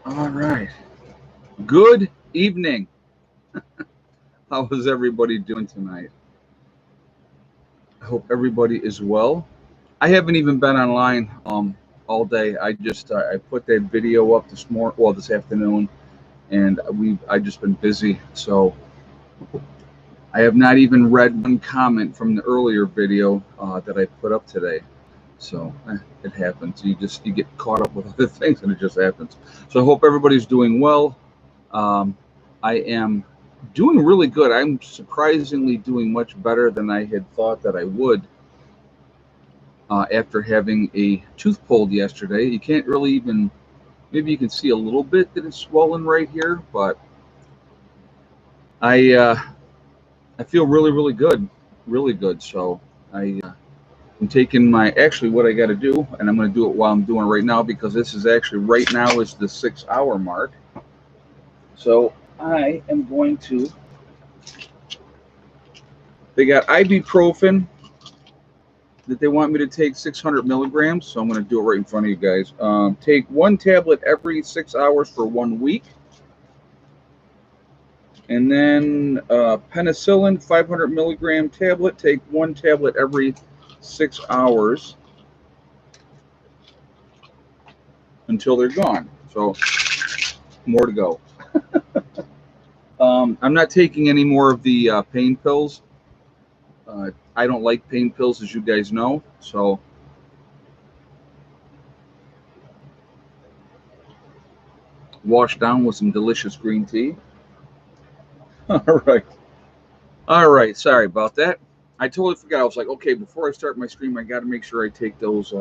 All right. Good evening. How is everybody doing tonight? I hope everybody is well. I haven't even been online all day. I put that video up this afternoon, and I just been busy. So I have not even read one comment from the earlier video that I put up today. So it happens. You get caught up with other things, and it just happens. So I hope everybody's doing well. Um, I am doing really good. I'm surprisingly doing much better than I had thought that I would after having a tooth pulled yesterday. You can't really even, maybe you can see a little bit that it's swollen right here, but I uh, I feel really, really good. So I'm taking actually what I got to do, and I'm going to do it while I'm doing it right now because this is actually right now is the 6 hour mark. So I am going to, they got ibuprofen that they want me to take 600 milligrams. So I'm going to do it right in front of you guys. Take one tablet every 6 hours for 1 week. And then penicillin, 500 milligram tablet. Take one tablet every 6 hours until they're gone. So more to go. I'm not taking any more of the pain pills. I don't like pain pills, as you guys know. So wash down with some delicious green tea. All right. All right. Sorry about that. I totally forgot. I was like, okay, before I start my stream, I got to make sure I take those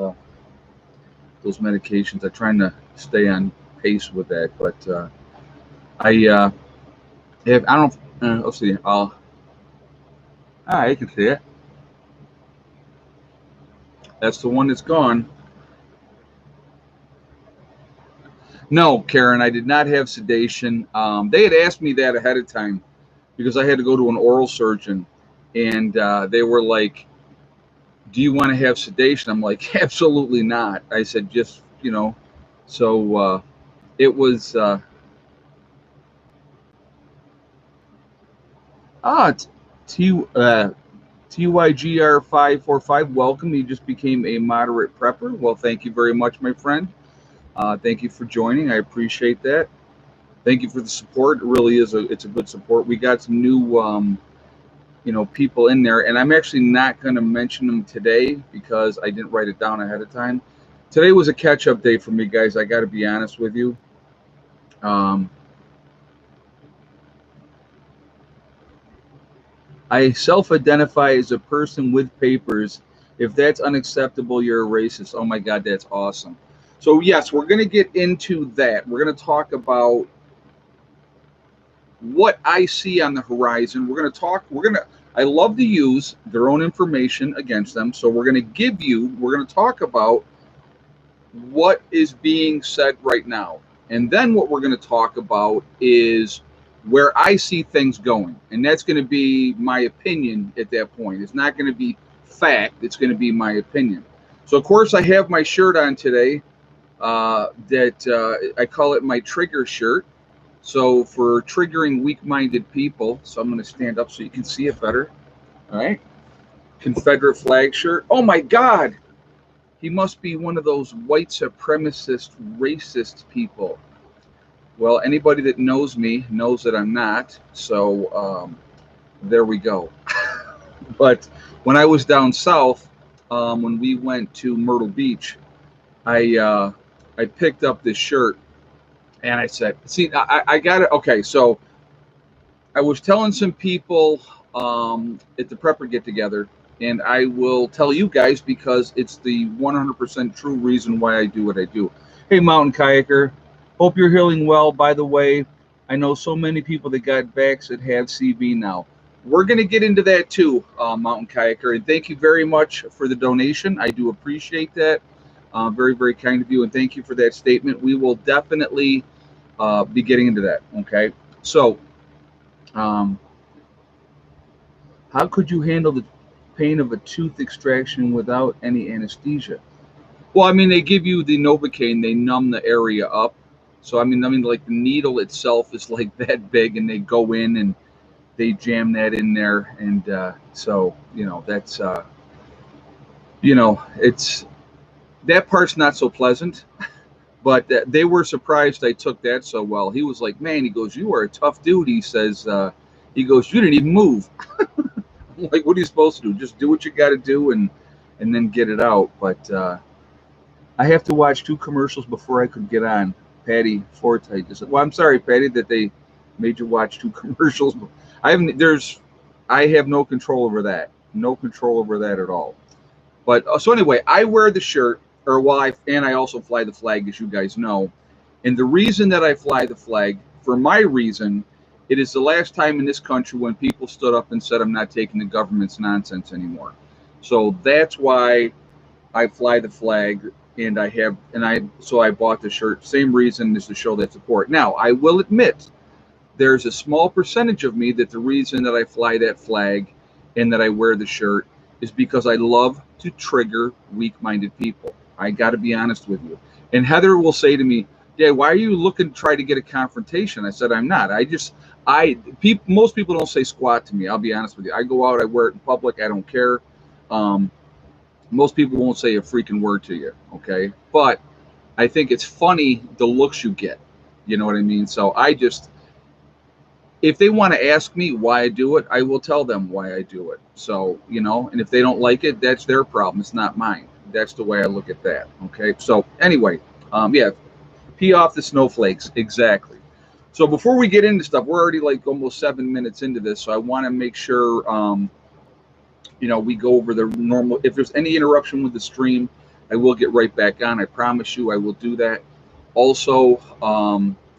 medications. I'm trying to stay on pace with that, but I have. I don't. Let's see. You can see it. That's the one that's gone. No, Karen, I did not have sedation. They had asked me that ahead of time because I had to go to an oral surgeon, and they were like, "Do you want to have sedation?" I'm like, "Absolutely not." I said, "Just So it was it's T TYGR 545. Welcome. You just became a moderate prepper. Well, thank you very much, my friend. Thank you for joining. I appreciate that. Thank you for the support. It really is it's a good support. We got some new people in there, and I'm actually not going to mention them today because I didn't write it down ahead of time. Today was a catch-up day for me, guys. I got to be honest with you. Um, I self-identify as a person with papers. If that's unacceptable, you're a racist. Oh my God, that's awesome. So yes, we're going to get into that. We're going to talk about what I see on the horizon. We're going to talk. I love to use their own information against them. So we're going to we're going to talk about what is being said right now. And then what we're going to talk about is where I see things going. And that's going to be my opinion at that point. It's not going to be fact, it's going to be my opinion. So, of course, I have my shirt on today that I call it my trigger shirt. So, for triggering weak minded people, so I'm going to stand up so you can see it better. All right. Confederate flag shirt. Oh my God. He must be one of those white supremacist, racist people. Well, anybody that knows me knows that I'm not. So there we go. But when I was down south, when we went to Myrtle Beach, I picked up this shirt and I said, "See, I got it." Okay, so I was telling some people at the prepper get together, and I will tell you guys because it's the 100% true reason why I do what I do. Hey, Mountain Kayaker, hope you're healing well. By the way, I know so many people that got backs that have CB now. We're going to get into that too, Mountain Kayaker, and thank you very much for the donation. I do appreciate that. Very, very kind of you, and thank you for that statement. We will definitely be getting into that. Okay, so um, how could you handle the pain of a tooth extraction without any anesthesia? Well, I mean, they give you the Novocaine, they numb the area up. So I mean, like the needle itself is like that big, and they go in and they jam that in there, and so that's it's that part's not so pleasant. But they were surprised I took that so well. He was like, "Man," he goes, "you are a tough dude." He says, "He goes, you didn't even move." I'm like, what are you supposed to do? Just do what you got to do and then get it out. But I have to watch 2 commercials before I could get on. Patty Forte just said, "Well, I'm sorry, Patty, that they made you watch 2 commercials." I have no control over that. No control over that at all. But so anyway, I wear the shirt, or and I also fly the flag, as you guys know. And the reason that I fly the flag, for my reason, it is the last time in this country when people stood up and said, "I'm not taking the government's nonsense anymore." So that's why I fly the flag, and I bought the shirt. Same reason is to show that support. Now, I will admit, there's a small percentage of me that the reason that I fly that flag and that I wear the shirt is because I love to trigger weak-minded people. I got to be honest with you. And Heather will say to me, "Dad, why are you looking to try to get a confrontation?" I said, "I'm not. Most people don't say squat to me. I'll be honest with you. I go out, I wear it in public. I don't care. Um, most people won't say a freaking word to you, okay? But I think it's funny the looks you get. You know what I mean? So if they want to ask me why I do it, I will tell them why I do it. So, and if they don't like it, that's their problem. It's not mine. That's the way I look at that. Okay. So anyway, yeah, pee off the snowflakes. Exactly. So before we get into stuff, we're already like almost 7 minutes into this. So I want to make sure, we go over the normal. If there's any interruption with the stream, I will get right back on. I promise you I will do that. Also,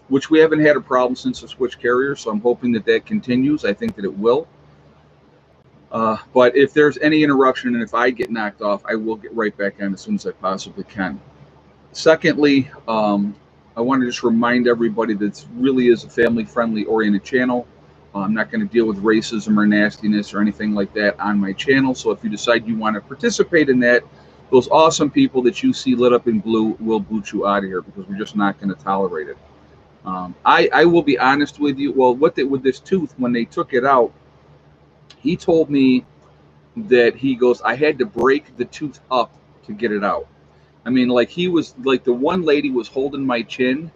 which we haven't had a problem since the switch carrier, so I'm hoping that continues. I think that it will. But if there's any interruption and if I get knocked off, I will get right back on as soon as I possibly can. Secondly, I want to just remind everybody that this really is a family-friendly oriented channel. I'm not going to deal with racism or nastiness or anything like that on my channel. So if you decide you want to participate in that, those awesome people that you see lit up in blue will boot you out of here because we're just not going to tolerate it. I will be honest with you. Well, with this tooth, when they took it out, he told me that he goes, I had to break the tooth up to get it out. I mean, like he was like the one lady was holding my chin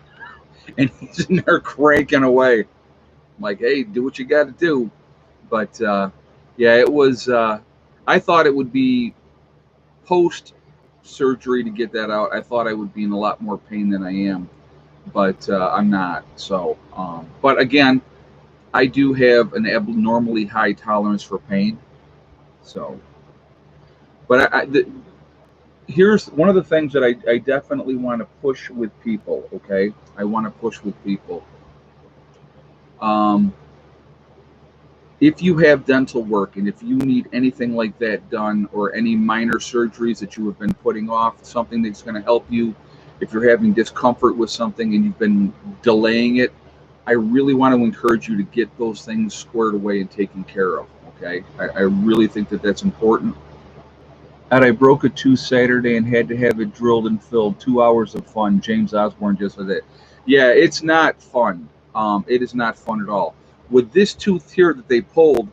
and he's in there cranking away. I'm like, hey, do what you got to do. But yeah, it was, I thought it would be post surgery to get that out. I thought I would be in a lot more pain than I am, but I'm not. So, but again, I do have an abnormally high tolerance for pain. So, but here's one of the things that I definitely want to push with people. Okay, I want to push with people. If you have dental work and if you need anything like that done or any minor surgeries that you have been putting off, something that's going to help you, if you're having discomfort with something and you've been delaying it, I really want to encourage you to get those things squared away and taken care of. Okay, I really think that that's important. And I broke a tooth Saturday and had to have it drilled and filled. 2 hours of fun. James Osborne just said it. Yeah, it's not fun. It is not fun at all. With this tooth here that they pulled,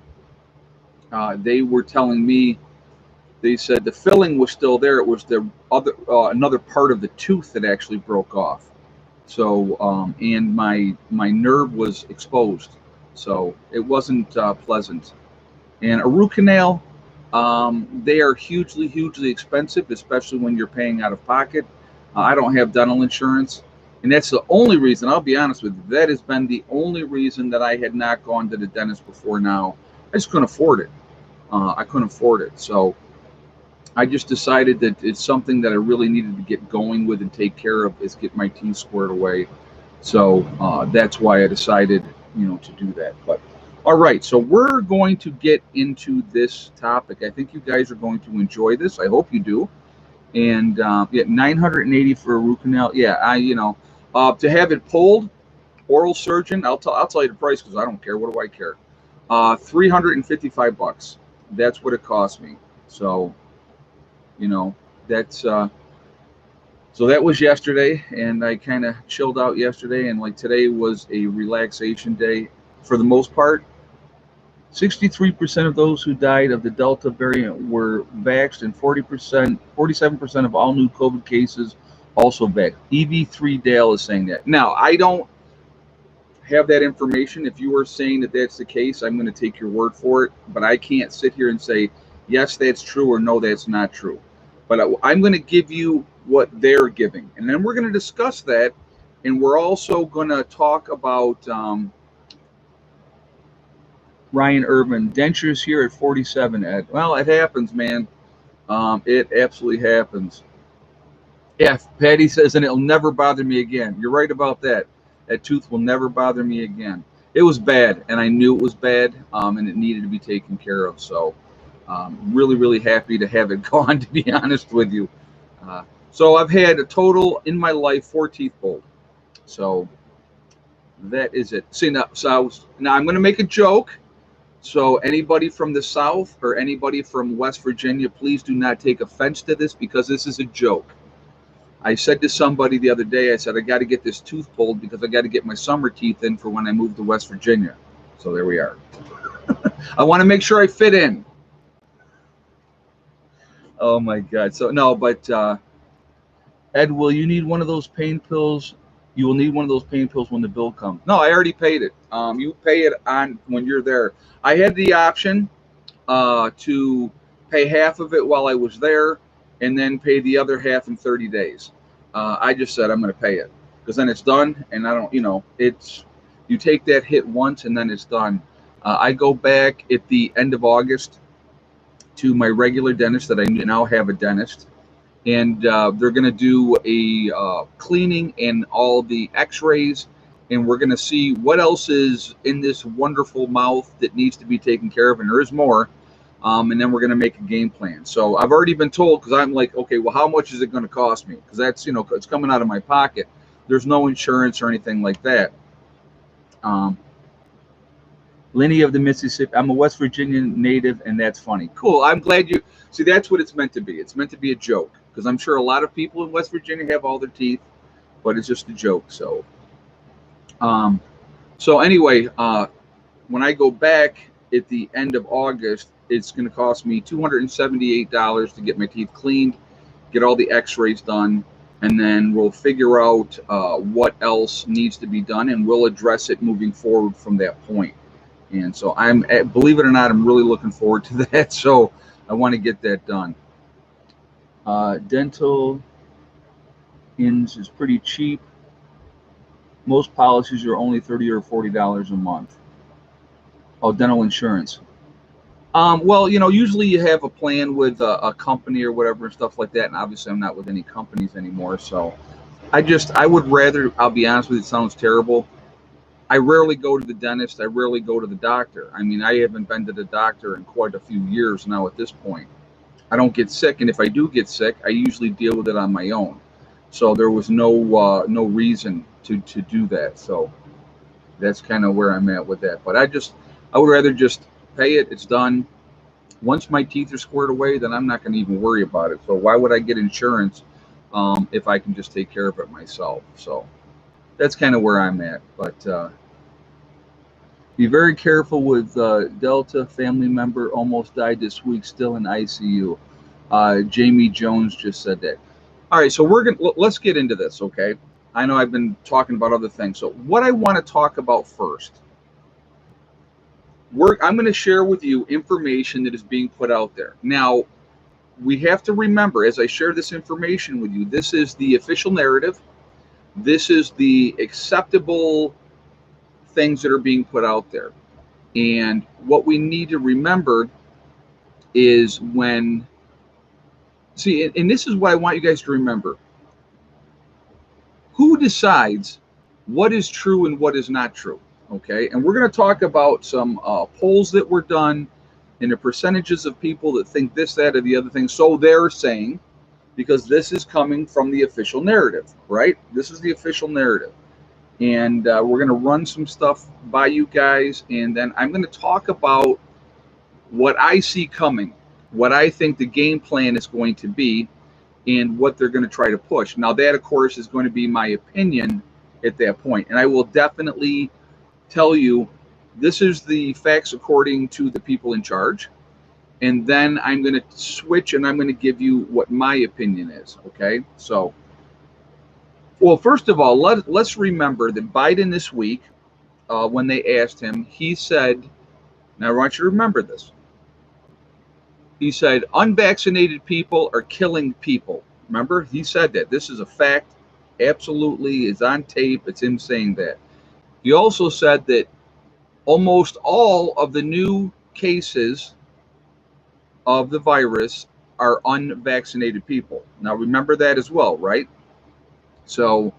they were telling me, they said the filling was still there. It was the other another part of the tooth that actually broke off. So and my nerve was exposed, so it wasn't pleasant. And a root canal, they are hugely expensive, especially when you're paying out of pocket. I don't have dental insurance, and that's the only reason. I'll be honest with you. That has been the only reason that I had not gone to the dentist before now. I just couldn't afford it. I couldn't afford it, so I just decided that it's something that I really needed to get going with and take care of, is get my teeth squared away. So that's why I decided, to do that. But all right, so we're going to get into this topic. I think you guys are going to enjoy this. I hope you do. And yeah, $980 for a root canal. Yeah, to have it pulled, oral surgeon. I'll tell you the price because I don't care. What do I care? $355. That's what it cost me. So, that's So that was yesterday, and I kind of chilled out yesterday, and like today was a relaxation day for the most part. 63% of those who died of the Delta variant were vaxxed, and 40%, 47% of all new COVID cases also vaxxed. EV3 Dale is saying that. Now, I don't have that information. If you are saying that that's the case, I'm going to take your word for it, but I can't sit here and say, yes, that's true, or no, that's not true. But I'm going to give you what they're giving, and then we're going to discuss that, and we're also going to talk about Ryan Irvin, dentures here at 47, Ed. Well, it happens, man. It absolutely happens. Yeah, Patty says, and it'll never bother me again. You're right about that. That tooth will never bother me again. It was bad, and I knew it was bad, and it needed to be taken care of. So, really, really happy to have it gone, to be honest with you. So I've had a total in my life 4 teeth pulled. So that is it. See, now I'm going to make a joke. So anybody from the South or anybody from West Virginia, please do not take offense to this, because this is a joke. I said to somebody the other day, I said, I got to get this tooth pulled because I got to get my summer teeth in for when I move to West Virginia. So there we are. I want to make sure I fit in. Oh my God. So no, but Ed, will you need one of those pain pills? You will need one of those pain pills when the bill comes. No, I already paid it. You pay it on when you're there. I had the option to pay half of it while I was there, and then pay the other half in 30 days. I just said I'm going to pay it, because then it's done, and I don't, it's, you take that hit once and then it's done. I go back at the end of August to my regular dentist that I now have a dentist, and they're going to do a cleaning and all the x-rays, and we're going to see what else is in this wonderful mouth that needs to be taken care of, and there is more. And then we're going to make a game plan. So I've already been told, because I'm like, okay, well, how much is it going to cost me? Because that's, it's coming out of my pocket. There's no insurance or anything like that. Lenny of the Mississippi, I'm a West Virginian native, and that's funny. Cool. I'm glad you see. That's what it's meant to be. It's meant to be a joke, because I'm sure a lot of people in West Virginia have all their teeth, but it's just a joke. So, anyway, when I go back at the end of August, it's going to cost me $278 to get my teeth cleaned, get all the x-rays done, and then we'll figure out what else needs to be done, and we'll address it moving forward from that point. And so believe it or not, I'm really looking forward to that. So I want to get that done. Dental ins is pretty cheap. Most policies are only $30 or $40 a month. Oh, dental insurance. Well, usually you have a plan with a company or whatever and stuff like that. And obviously I'm not with any companies anymore. So I would rather, I'll be honest with you, it sounds terrible. I rarely go to the dentist. I rarely go to the doctor. I mean, I haven't been to the doctor in quite a few years now at this point. I don't get sick. And if I do get sick, I usually deal with it on my own. So there was no reason to do that. So that's kind of where I'm at with that. But I would rather just pay it. It's done. Once my teeth are squared away, then I'm not going to even worry about it. So why would I get insurance if I can just take care of it myself? So that's kind of where I'm at. But be very careful with Delta. Family member almost died this week, still in ICU. Jamie Jones just said that. All right, so let's get into this, okay? I know I've been talking about other things. So what I want to talk about first, I'm going to share with you information that is being put out there. Now, we have to remember, as I share this information with you, this is the official narrative. This is the acceptable things that are being put out there. And what we need to remember is and this is what I want you guys to remember. Who decides what is true and what is not true? Okay, and we're going to talk about some polls that were done and the percentages of people that think this, that, or the other thing. So they're saying, because this is coming from the official narrative, right? This is the official narrative. And we're going to run some stuff by you guys, and then I'm going to talk about what I see coming, what I think the game plan is going to be, and what they're going to try to push. Now, that, of course, is going to be my opinion at that point. And I will definitely tell you this is the facts according to the people in charge. And then I'm going to switch and I'm going to give you what my opinion is. Okay. So, well, first of all, let's remember that Biden this week, when they asked him, he said, now I want you to remember this. He said, unvaccinated people are killing people. Remember, he said that. This is a fact. Absolutely, is on tape. It's him saying that. He also said that almost all of the new cases of the virus are unvaccinated people. Now, remember that as well, right? So,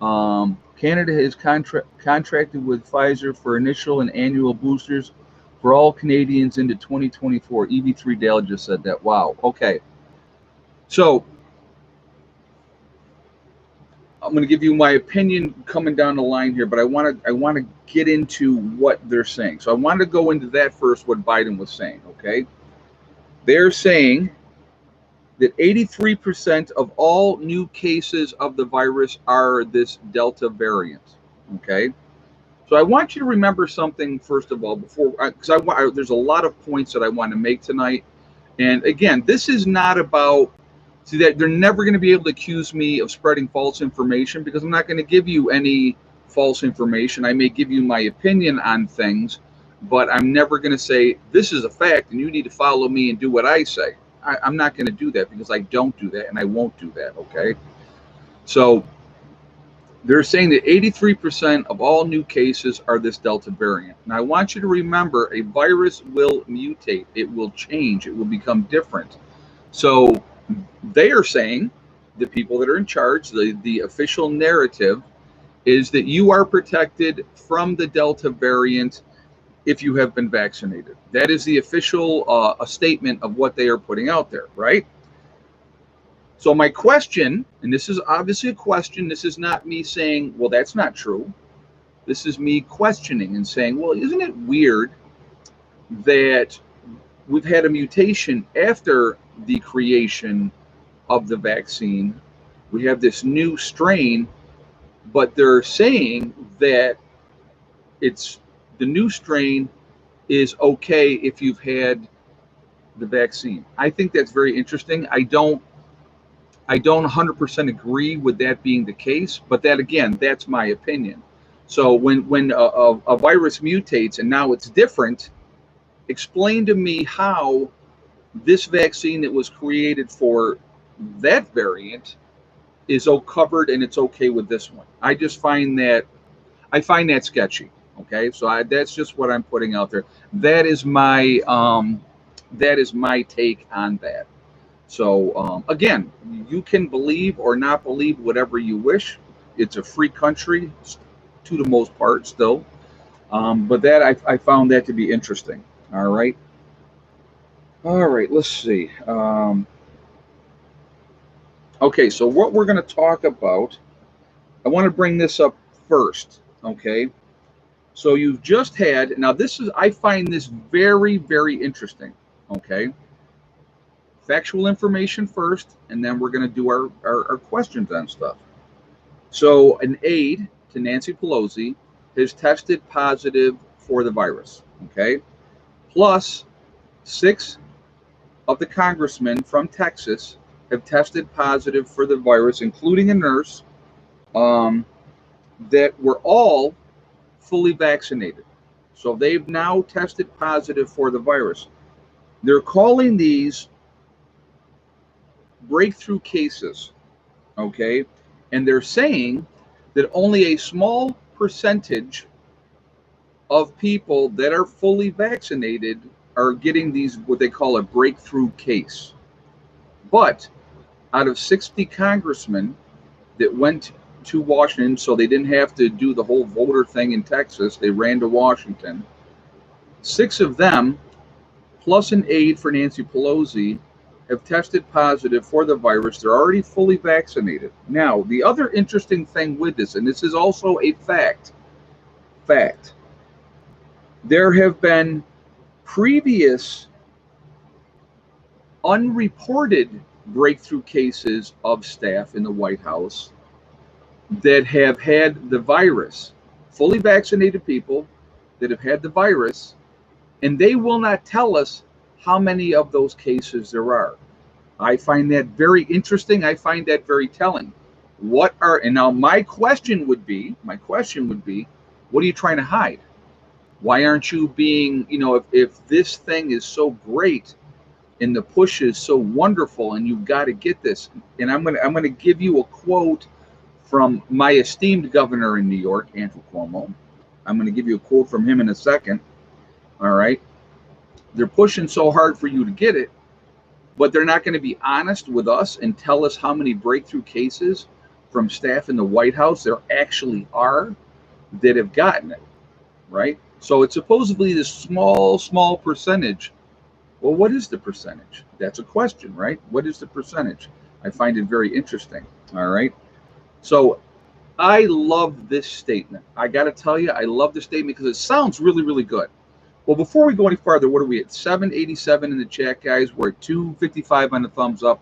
Canada has contracted with Pfizer for initial and annual boosters for all Canadians into 2024. EV3 Dale just said that. Wow. Okay. So, I'm going to give you my opinion coming down the line here, but I want to get into what they're saying. So I want to go into that first, what Biden was saying, okay? They're saying that 83% of all new cases of the virus are this Delta variant, okay? So I want you to remember something, first of all, before, because there's a lot of points that I want to make tonight. And again, this is not about, see, that they're never going to be able to accuse me of spreading false information, because I'm not going to give you any false information. I may give you my opinion on things, but I'm never going to say this is a fact and you need to follow me and do what I say. I'm not going to do that, because I don't do that and I won't do that, okay? So they're saying that 83% of all new cases are this Delta variant. Now I want you to remember, a virus will mutate, it will change, it will become different. So they are saying, the people that are in charge, the official narrative is that you are protected from the Delta variant if you have been vaccinated. That is the official a statement of what they are putting out there, right? So my question, and this is obviously a question, this is not me saying, well, that's not true. This is me questioning and saying, well, isn't it weird that we've had a mutation after the creation of the vaccine? We have this new strain, but they're saying that it's the new strain is okay if you've had the vaccine. I think that's very interesting. I don't 100% agree with that being the case, but that, again, that's my opinion. So when a virus mutates and now it's different, explain to me how this vaccine that was created for that variant is covered and it's okay with this one. I find that sketchy. Okay, so that's just what I'm putting out there. That is my take on that. So again, you can believe or not believe whatever you wish. It's a free country, to the most part, still. But that I found that to be interesting. All right. Let's see. Okay, so what we're going to talk about, I want to bring this up first. Okay. So you've just had, now I find this very, very interesting. Okay. Factual information first, and then we're going to do our questions on stuff. So an aide to Nancy Pelosi has tested positive for the virus. Okay. Plus 6 of the congressmen from Texas have tested positive for the virus, including a nurse, that were all fully vaccinated. So they've now tested positive for the virus. They're calling these breakthrough cases, okay? And they're saying that only a small percentage of people that are fully vaccinated are getting these, what they call a breakthrough case. But out of 60 congressmen that went to Washington, so they didn't have to do the whole voter thing in Texas, they ran to Washington. 6 of them, plus an aide for Nancy Pelosi, have tested positive for the virus. They're already fully vaccinated. Now, the other interesting thing with this, and this is also a fact, there have been previous unreported breakthrough cases of staff in the White House that have had the virus, fully vaccinated people that have had the virus, and they will not tell us how many of those cases there are. I find that very interesting. I find that very telling. And now my question would be, what are you trying to hide? Why aren't you being, if this thing is so great and the push is so wonderful and you've got to get this. And I'm going to give you a quote from my esteemed governor in New York, Andrew Cuomo. I'm going to give you a quote from him in a second. All right. They're pushing so hard for you to get it, but they're not going to be honest with us and tell us how many breakthrough cases from staff in the White House there actually are that have gotten it, right? So it's supposedly this small percentage. Well, what is the percentage? That's a question, right? What is the percentage? I find it very interesting, all right? So I love this statement. I got to tell you, I love this statement because it sounds really, really good. Well, before we go any farther, what are we at? 787 in the chat, guys. We're at 255 on the thumbs up.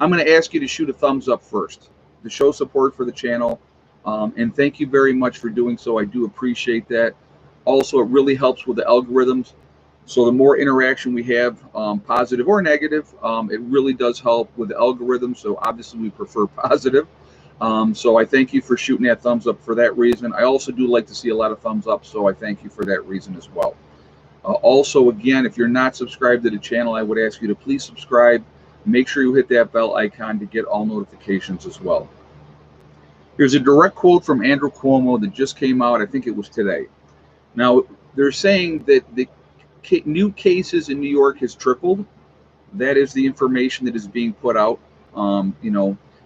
I'm going to ask you to shoot a thumbs up first to show support for the channel. And thank you very much for doing so. I do appreciate that. Also, it really helps with the algorithms. So the more interaction we have, positive or negative, it really does help with the algorithm. So obviously we prefer positive. So I thank you for shooting that thumbs up for that reason. I also do like to see a lot of thumbs up, so I thank you for that reason as well. Also, again, if you're not subscribed to the channel, I would ask you to please subscribe. Make sure you hit that bell icon to get all notifications as well. Here's a direct quote from Andrew Cuomo that just came out. I think it was today. Now, they're saying that the new cases in New York has tripled. That is the information that is being put out.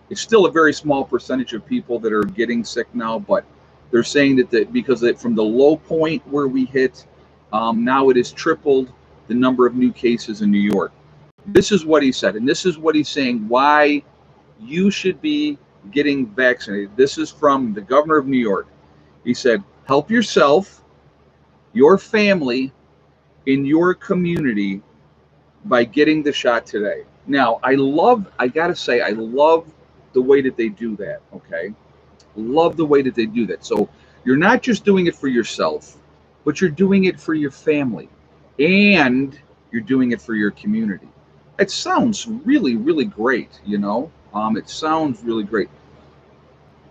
It's still a very small percentage of people that are getting sick now, but they're saying that because from the low point where we hit, now it has tripled the number of new cases in New York. This is what he said, and this is what he's saying why you should be getting vaccinated. This is from the governor of New York. He said, help yourself, your family, in your community by getting the shot today. Now, I got to say, I love the way that they do that, okay? Love the way that they do that. So you're not just doing it for yourself, but you're doing it for your family, and you're doing it for your community. It sounds really, really great, it sounds really great.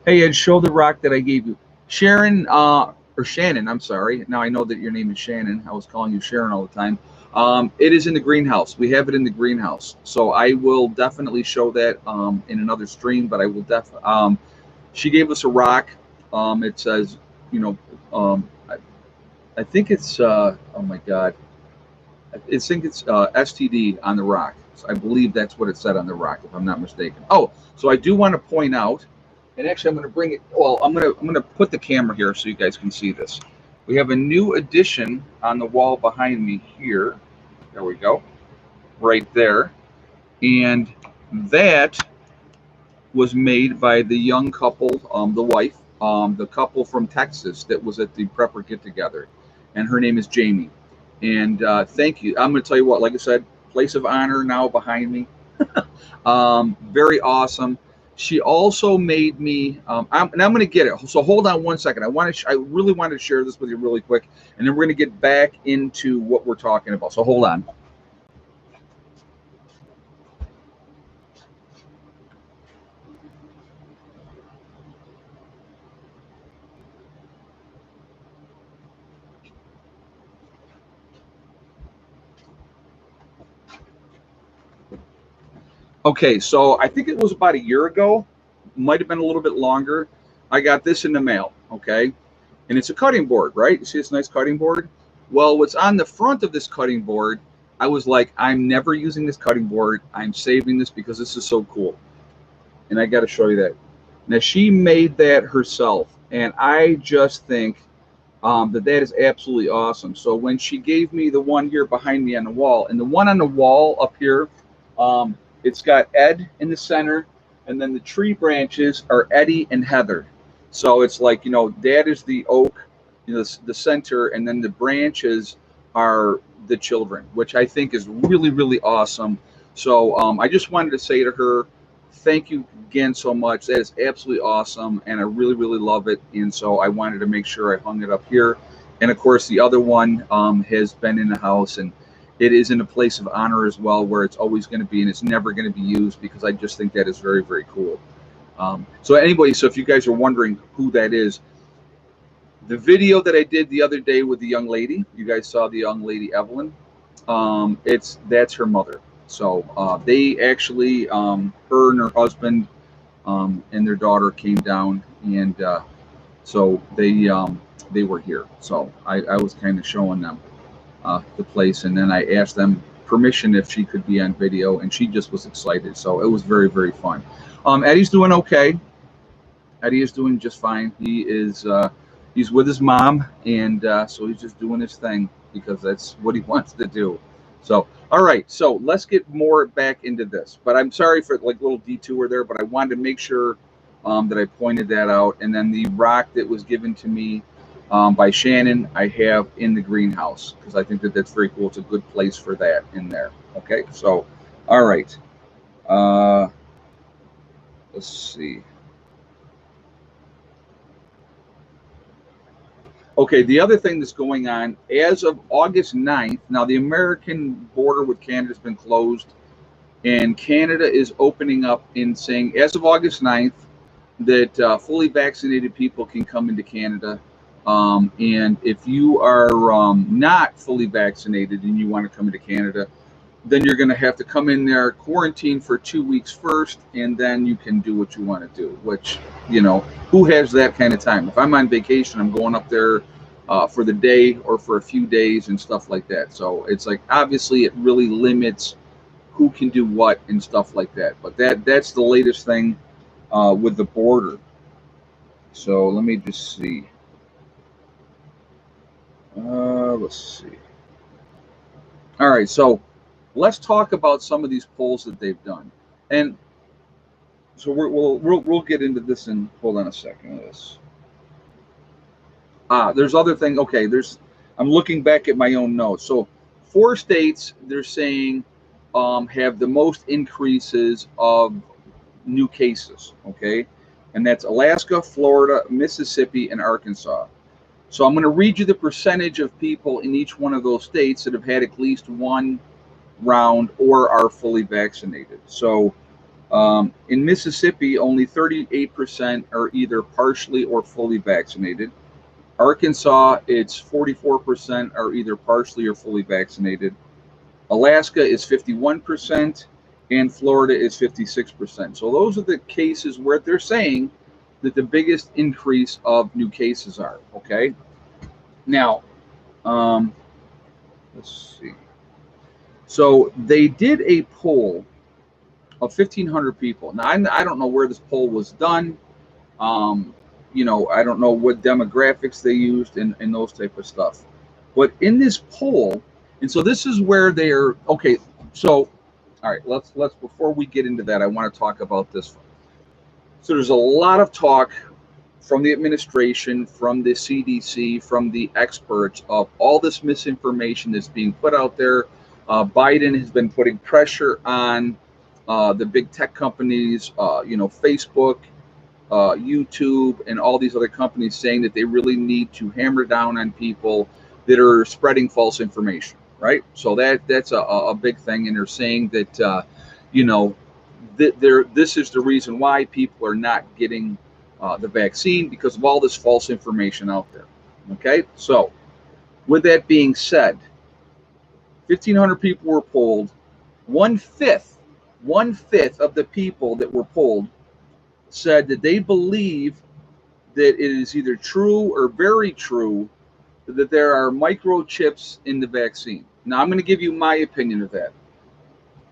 Hey, Ed, show the rock that I gave you. Sharon, or Shannon, I'm sorry. Now I know that your name is Shannon. I was calling you Sharon all the time. It is in the greenhouse. We have it in the greenhouse. So I will definitely show that in another stream, but I will definitely. She gave us a rock. It says, I think it's, oh my God. I think it's STD on the rock. So I believe that's what it said on the rock, if I'm not mistaken. Oh, so I do want to point out, and actually I'm going to bring it, well, I'm going to put the camera here so you guys can see this. We have a new addition on the wall behind me here. There we go. Right there. And that was made by the young couple, the wife, the couple from Texas that was at the prepper get-together. And her name is Jamie. And thank you. I'm going to tell you what, like I said, place of honor now behind me. Very awesome. She also made me, and I'm going to get it. So hold on one second. I really want to share this with you really quick, and then we're going to get back into what we're talking about. So hold on. Okay, so I think it was about a year ago, might have been a little bit longer. I got this in the mail, okay? And it's a cutting board, right? You see this nice cutting board? Well, what's on the front of this cutting board, I was like, I'm never using this cutting board. I'm saving this because this is so cool. And I got to show you that. Now, she made that herself, and I just think that is absolutely awesome. So when she gave me the one here behind me on the wall, and the one on the wall up here, it's got Ed in the center, and then the tree branches are Eddie and Heather. So it's like, Dad is the oak, the center, and then the branches are the children, which I think is really, really awesome. So I just wanted to say to her, thank you again so much. That is absolutely awesome, and I really, really love it. And so I wanted to make sure I hung it up here. And of course, the other one has been in the house, and it is in a place of honor as well, where it's always going to be, and it's never going to be used because I just think that is very, very cool. So anyway, so if you guys are wondering who that is, the video that I did the other day with the young lady, you guys saw the young lady Evelyn. That's her mother. So they actually, her and her husband and their daughter came down, and so they were here. So I was kind of showing them the place, and then I asked them permission if she could be on video, and she just was excited. So it was very, very fun. Eddie's doing okay. Eddie is doing just fine. He is he's with his mom, and so he's just doing his thing because that's what he wants to do. So all right, so let's get more back into this. But I'm sorry for like a little detour there, but I wanted to make sure that I pointed that out. And then the rock that was given to me by Shannon, I have in the greenhouse because I think that that's very cool. It's a good place for that in there. Okay, so all right, let's see. Okay, the other thing that's going on, as of August 9th, now the American border with Canada has been closed, and Canada is opening up and saying, as of August 9th, that fully vaccinated people can come into Canada. And if you are not fully vaccinated and you want to come into Canada, then you're going to have to come in there, quarantine for 2 weeks first, and then you can do what you want to do, which, you know, who has that kind of time? If I'm on vacation, I'm going up there for the day or for a few days and stuff like that. So it's like, obviously, it really limits who can do what and stuff like that. But that's the latest thing with the border. So let me just see. Let's see. All right, so let's talk about some of these polls that they've done, and so we'll get into this. And hold on a second. This there's other thing. Okay, I'm looking back at my own notes. So 4 states they're saying have the most increases of new cases. Okay, and that's Alaska, Florida, Mississippi, and Arkansas. So I'm going to read you the percentage of people in each one of those states that have had at least one round or are fully vaccinated. So in Mississippi, only 38% are either partially or fully vaccinated. Arkansas, it's 44% are either partially or fully vaccinated. Alaska is 51%, and Florida is 56%. So those are the cases where they're saying that the biggest increase of new cases are. Okay. Now, let's see. So they did a poll of 1,500 people. Now, I don't know where this poll was done. You know, I don't know what demographics they used and those type of stuff. But in this poll, and so this is where they're okay. So, all right, let's before we get into that, I want to talk about this. So there's a lot of talk from the administration, from the CDC, from the experts of all this misinformation that's being put out there. Biden has been putting pressure on the big tech companies, you know, Facebook, YouTube, and all these other companies, saying that they really need to hammer down on people that are spreading false information, right? So that's a big thing, and they're saying that you know, this is the reason why people are not getting the vaccine, because of all this false information out there. Okay, so with that being said, 1,500 people were polled. One fifth of the people that were polled said that they believe that it is either true or very true that there are microchips in the vaccine. Now, I'm going to give you my opinion of that.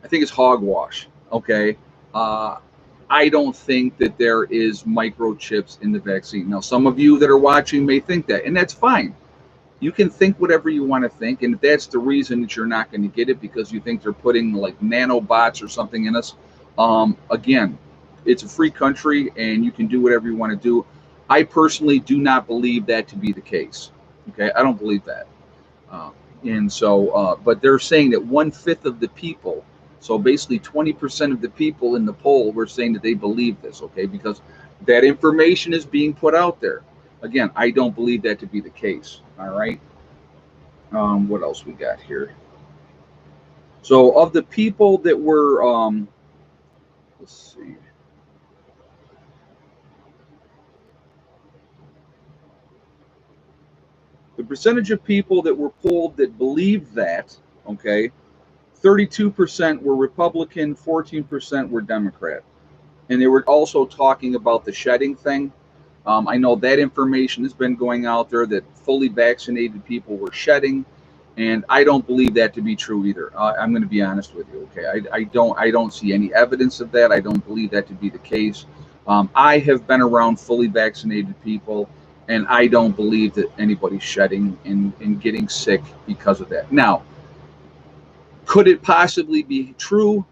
I think it's hogwash. Okay. I don't think that there is microchips in the vaccine. Now, some of you that are watching may think that, and that's fine. You can think whatever you want to think, and if that's the reason that you're not going to get it because you think they're putting like nanobots or something in us, again, it's a free country, and you can do whatever you want to do. I personally do not believe that to be the case. Okay, I don't believe that. And so, but they're saying that 1/5 of the people So basically 20% of the people in the poll were saying that they believe this, okay, because that information is being put out there. Again, I don't believe that to be the case. All right. What else we got here? So of the people that were, let's see. The percentage of people that were polled that believed that, okay, 32% were Republican, 14% were Democrat. And they were also talking about the shedding thing. I know that information has been going out there that fully vaccinated people were shedding, and I don't believe that to be true either. I'm going to be honest with you. Okay, I don't see any evidence of that. I don't believe that to be the case. I have been around fully vaccinated people, and I don't believe that anybody's shedding and getting sick because of that. Now, could it possibly be true?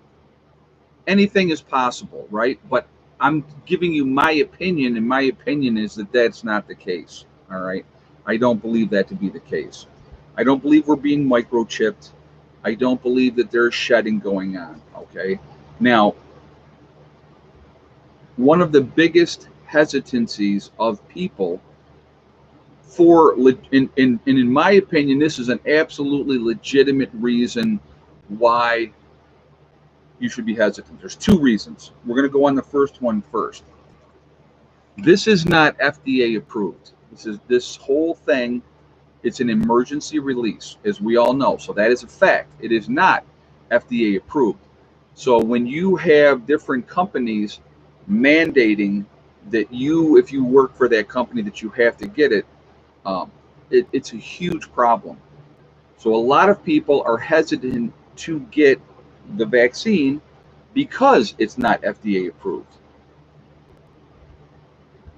Anything is possible, right? But I'm giving you my opinion, and my opinion is that that's not the case. All right. I don't believe that to be the case. I don't believe we're being microchipped. I don't believe that there's shedding going on. Okay. Now, one of the biggest hesitancies of people for, in my opinion, this is an absolutely legitimate reason why you should be hesitant. There's two reasons. We're going to go on the first one first. This is not FDA approved. This whole thing, it's an emergency release, as we all know. So that is a fact. It is not FDA approved. So when you have different companies mandating that you, if you work for that company, that you have to get it, it's a huge problem. So a lot of people are hesitant to get the vaccine because it's not FDA approved.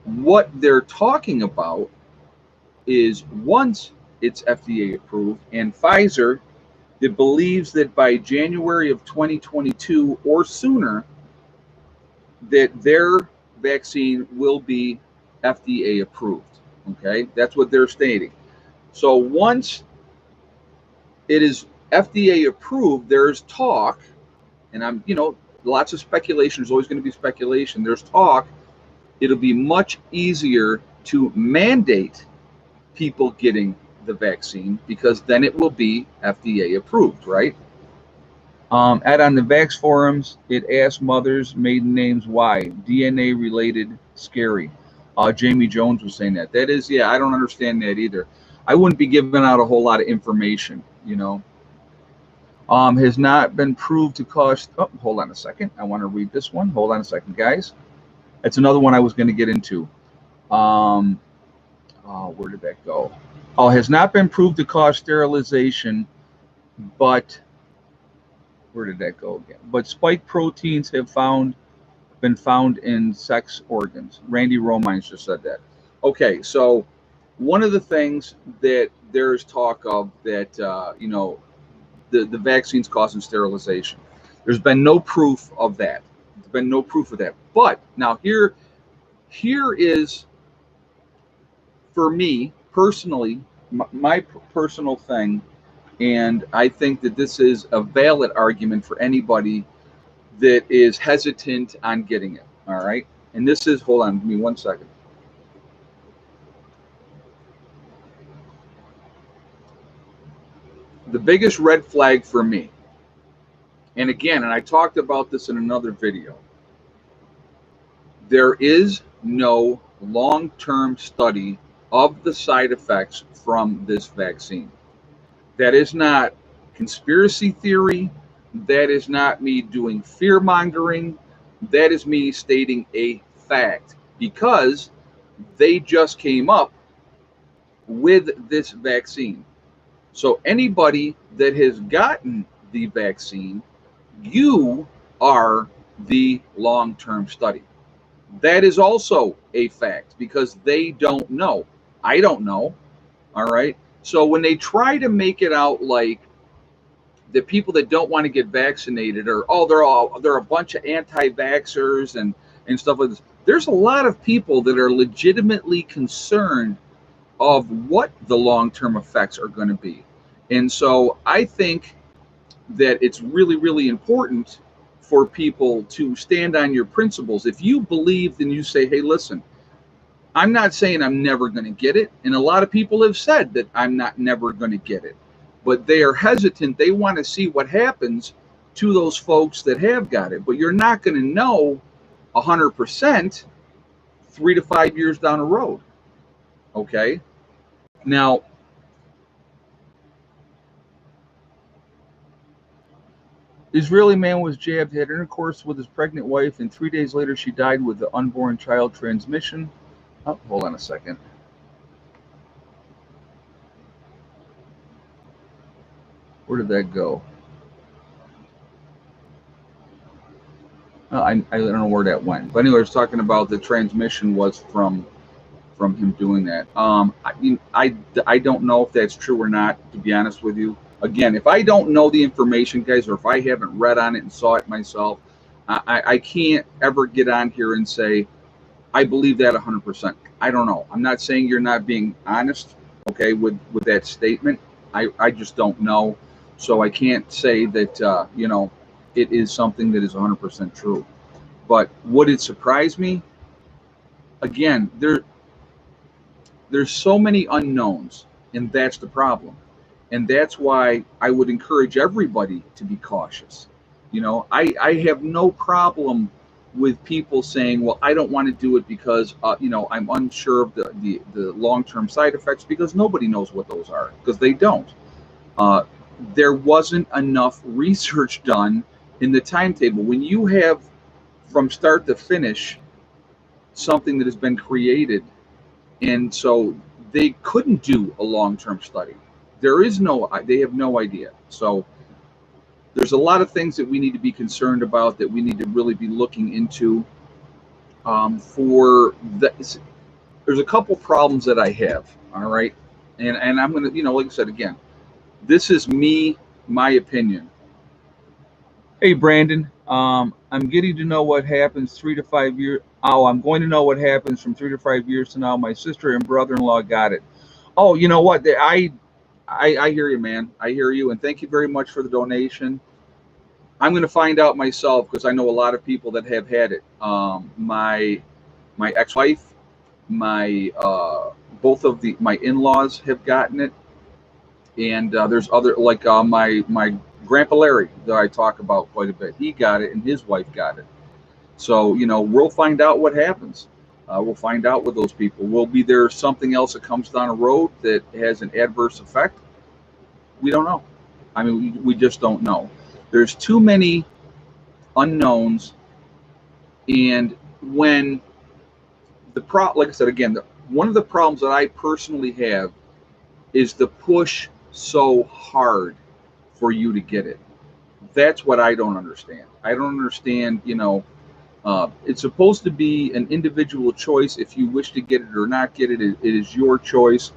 What they're talking about is once it's FDA approved, and Pfizer that believes that by January of 2022 or sooner that their vaccine will be FDA approved. Okay, that's what they're stating. So once it is FDA approved, there's talk, and lots of speculation. There's always going to be speculation. There's talk. It'll be much easier to mandate people getting the vaccine because then it will be FDA approved, right? At on the Vax forums, it asked mothers' maiden names why. DNA related, scary. Jamie Jones was saying that. That is, yeah, I don't understand that either. I wouldn't be giving out a whole lot of information, Has not been proved to cause. Oh, hold on a second. I want to read this one. Hold on a second, guys. It's another one I was going to get into. Where did that go? Has not been proved to cause sterilization, but where did that go again? But spike proteins have been found in sex organs. Randy Romines just said that. Okay, so one of the things that there's talk of that the vaccine's causing sterilization. There's been no proof of that. There's been no proof of that. But now here is, for me personally, my personal thing, and I think that this is a valid argument for anybody that is hesitant on getting it. All right. And this is, hold on, give me 1 second. The biggest red flag for me, and again, and I talked about this in another video, there is no long-term study of the side effects from this vaccine. That is not conspiracy theory. That is not me doing fear mongering. That is me stating a fact because they just came up with this vaccine. So anybody that has gotten the vaccine, you are the long-term study. That is also a fact because they don't know. I don't know. All right. So when they try to make it out like the people that don't want to get vaccinated are, they're a bunch of anti-vaxxers and stuff like this. There's a lot of people that are legitimately concerned of what the long-term effects are going to be. And so I think that it's really, really important for people to stand on your principles. If you believe, then you say, hey, listen, I'm not saying I'm never going to get it. And a lot of people have said that I'm not never going to get it. But they are hesitant. They want to see what happens to those folks that have got it. But you're not going to know 100% 3 to 5 years down the road. Okay? Now, Israeli man was jabbed, had intercourse with his pregnant wife, and 3 days later she died with the unborn child transmission. Oh, hold on a second. Where did that go? I don't know where that went. But anyway, I was talking about the transmission was from him doing that. I don't know if that's true or not, to be honest with you. Again, if I don't know the information, guys, or if I haven't read on it and saw it myself, I can't ever get on here and say, I believe that 100%. I don't know. I'm not saying you're not being honest, okay, with that statement. I just don't know. So I can't say that, it is something that is 100% true. But would it surprise me? Again, there's so many unknowns, and that's the problem. And that's why I would encourage everybody to be cautious. I have no problem with people saying, well, I don't want to do it because, I'm unsure of the long-term side effects, because nobody knows what those are, because they don't. There wasn't enough research done in the timetable. When you have from start to finish something that has been created, and so they couldn't do a long-term study. They have no idea. So there's a lot of things that we need to be concerned about, that we need to really be looking into. There's a couple problems that I have, all right? And I'm going to, like I said, again, this is my opinion. Hey, Brandon, I'm getting to know what happens 3 to 5 years. Oh, I'm going to know what happens from 3 to 5 years to now. My sister and brother-in-law got it. Oh, you know what? I hear you, man. I hear you, and thank you very much for the donation. I'm going to find out myself, because I know a lot of people that have had it. My ex-wife, both of my in-laws have gotten it, and there's other, like my Grandpa Larry that I talk about quite a bit. He got it, and his wife got it. So we'll find out what happens. We'll find out with those people. Will be there something else that comes down the road that has an adverse effect? We don't know. I mean, we just don't know. There's too many unknowns, and when like I said again, one of the problems that I personally have is the push so hard for you to get it. That's what I don't understand. I don't understand. It's supposed to be an individual choice. If you wish to get it or not get it, it is your choice.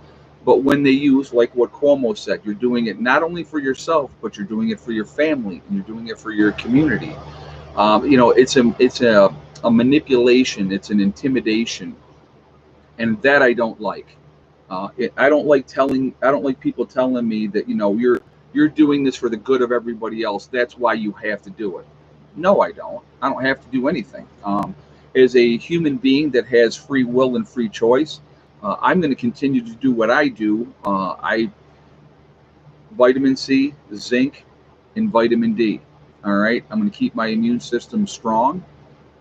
But when they use, like what Cuomo said, you're doing it not only for yourself, but you're doing it for your family, and you're doing it for your community. It's a manipulation. It's an intimidation, and that I don't like. I don't like people telling me that you're doing this for the good of everybody else. That's why you have to do it. No, I don't. I don't have to do anything. As a human being that has free will and free choice, I'm going to continue to do what I do. Vitamin C, zinc, and vitamin D. All right. I'm going to keep my immune system strong.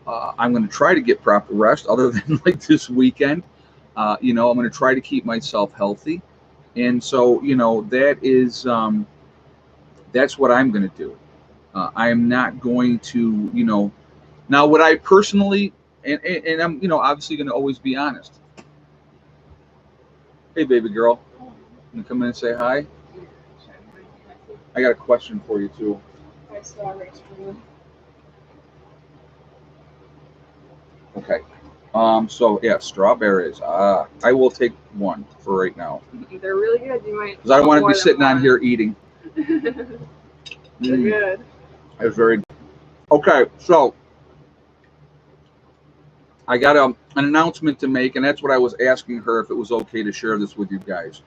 I'm going to try to get proper rest, other than like this weekend. I'm going to try to keep myself healthy. And so, that is, that's what I'm going to do. I am not going to, now what I personally, and I'm, obviously going to always be honest. Hey, baby girl, can you come in and say hi? I got a question for you too. Okay. So yeah, strawberries. I will take one for right now. They're really good. You might. Because I don't want to be sitting on here eating. They're good. It's very good. Okay, so I got an announcement to make, and that's what I was asking her, if it was okay to share this with you guys.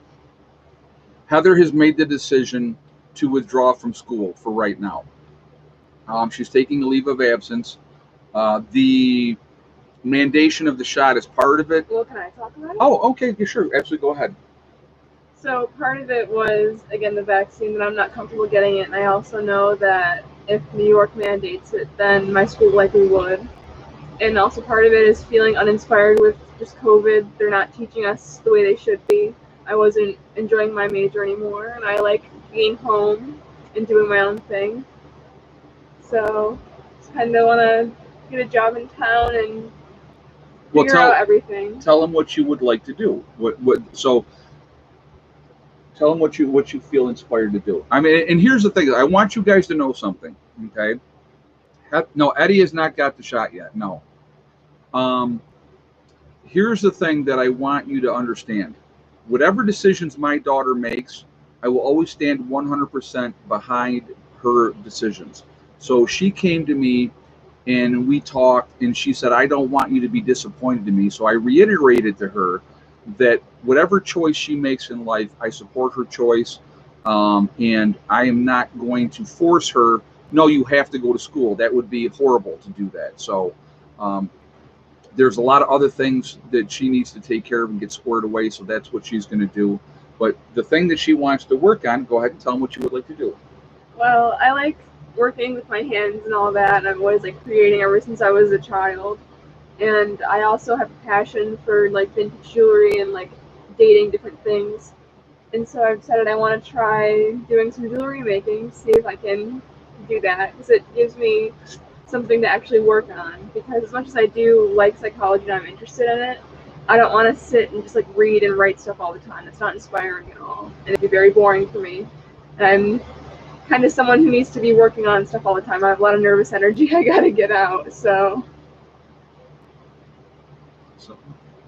Heather has made the decision to withdraw from school for right now. She's taking a leave of absence. The mandation of the shot is part of it. Well, can I talk about it? Oh, okay, yeah, sure, absolutely, go ahead. So part of it was, again, the vaccine, that I'm not comfortable getting it, and I also know that if New York mandates it, then my school likely would. And also part of it is feeling uninspired with just COVID. They're not teaching us the way they should be. I wasn't enjoying my major anymore, and I like being home and doing my own thing. So just kind of want to get a job in town and Well, figure out everything. tell them what you would like to do. So tell them what you feel inspired to do. I mean, and here's the thing. I want you guys to know something. Okay. No, Eddie has not got the shot yet. No. Here's the thing that I want you to understand. Whatever decisions my daughter makes, I will always stand 100% behind her decisions. So she came to me and we talked, and she said, I don't want you to be disappointed in me. So I reiterated to her that whatever choice she makes in life, I support her choice. And I am not going to force her, no, you have to go to school. That would be horrible to do that. So there's a lot of other things that she needs to take care of and get squared away. So that's what she's going to do. But the thing that she wants to work on, go ahead and tell them what you would like to do. Well, I like working with my hands and all that, and I've always like creating ever since I was a child. And I also have a passion for like vintage jewelry and like dating different things. And so I've decided I want to try doing some jewelry making, see if I can do that, because it gives me something to actually work on. Because as much as I do like psychology and I'm interested in it, I don't want to sit and just like read and write stuff all the time. It's not inspiring at all, and it'd be very boring for me. And I'm kind of someone who needs to be working on stuff all the time. I have a lot of nervous energy I gotta get out. So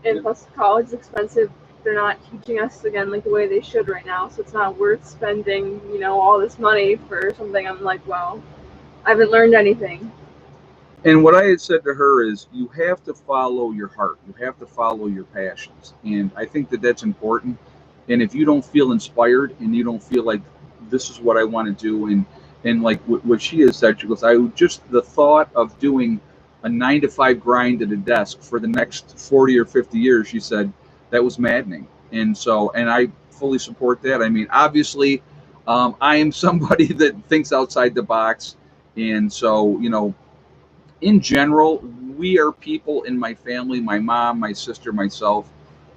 and plus college is expensive. They're not teaching us again like the way they should right now, so it's not worth spending, all this money for something. I'm like, well, I haven't learned anything. And what I had said to her is, you have to follow your heart. You have to follow your passions. And I think that that's important. And if you don't feel inspired and you don't feel like this is what I want to do, and like what she has said, she goes, the thought of doing a 9-to-5 grind at a desk for the next 40 or 50 years, she said, that was maddening. And I fully support that. I mean, obviously, I am somebody that thinks outside the box. And so, in general, we are people in my family, my mom, my sister, myself,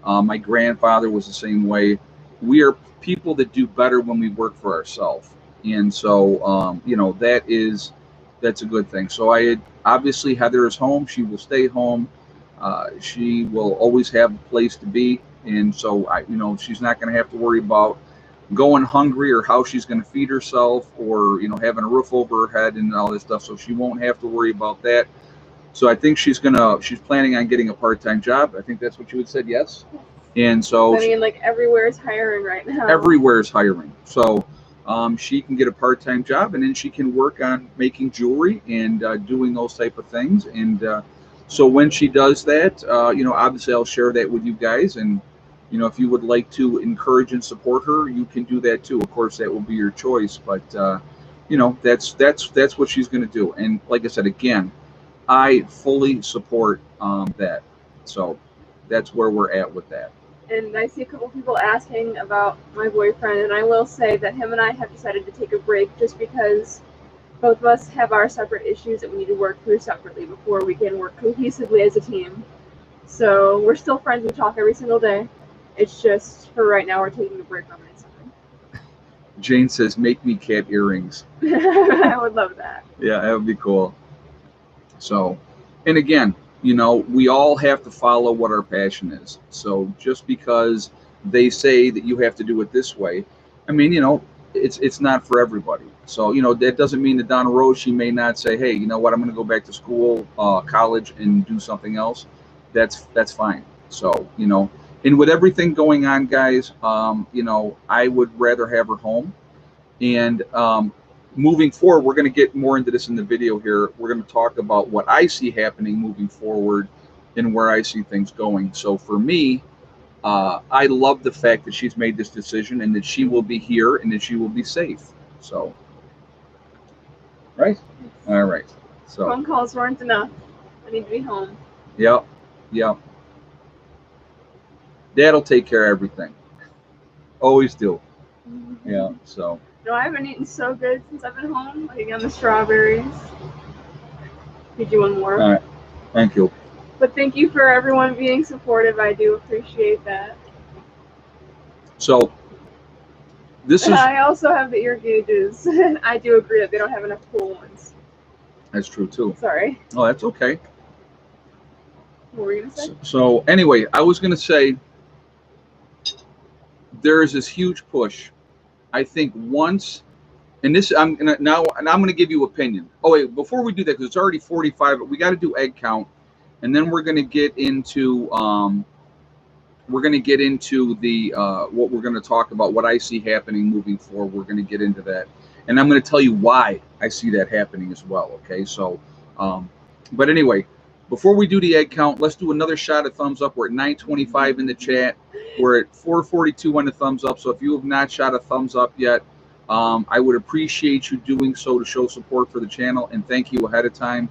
my grandfather was the same way. We are people that do better when we work for ourselves. And so, that's a good thing. So obviously Heather is home. She will stay home. She will always have a place to be. And so, she's not going to have to worry about going hungry or how she's going to feed herself, or having a roof over her head and all this stuff. So she won't have to worry about that. So I think she's planning on getting a part-time job. I think that's what you had said. Yes. And so like everywhere is hiring right now. Everywhere is hiring. So she can get a part-time job, and then she can work on making jewelry and doing those type of things. And so when she does that, obviously I'll share that with you guys. And if you would like to encourage and support her, you can do that too. Of course, that will be your choice, but that's what she's going to do. And like I said, again, I fully support that. So that's where we're at with that. And I see a couple people asking about my boyfriend, and I will say that him and I have decided to take a break just because both of us have our separate issues that we need to work through separately before we can work cohesively as a team. So we're still friends. We talk every single day. It's just for right now we're taking a break on it. Jane says, make me cat earrings. I would love that. Yeah, that would be cool. So, and again, we all have to follow what our passion is. So just because they say that you have to do it this way, I mean, it's not for everybody. So, that doesn't mean that down the road she may not say, hey, you know what, I'm going to go back to school, college, and do something else. That's fine. So, and with everything going on, guys, I would rather have her home. And moving forward, we're going to get more into this in the video here. We're going to talk about what I see happening moving forward and where I see things going. So for me, I love the fact that she's made this decision and that she will be here and that she will be safe. So, right? All right. So, Phone calls weren't enough. I need to be home. yep, yep. Dad'll take care of everything. Always do. Yeah. So, No, I haven't eaten so good since I've been home. Like on the strawberries. Did you one more? all right. Thank you. But thank you for everyone being supportive. I do appreciate that. So, this is. I also have the ear gauges. I do agree that they don't have enough cool ones. That's true too. Sorry. Oh, that's okay. What were you gonna say? So anyway, I was gonna say there is this huge push. I think once, and this I'm gonna give you opinion. Oh wait, before we do that, because it's already 45, we got to do egg count, and then we're gonna get into the what we're gonna talk about, what I see happening moving forward. We're gonna get into that, and I'm gonna tell you why I see that happening as well. Okay, so, but anyway. Before we do the egg count, let's do another shot of thumbs up. We're at 925 in the chat. We're at 442 on the thumbs up. So if you have not shot a thumbs up yet, I would appreciate you doing so to show support for the channel, and thank you ahead of time.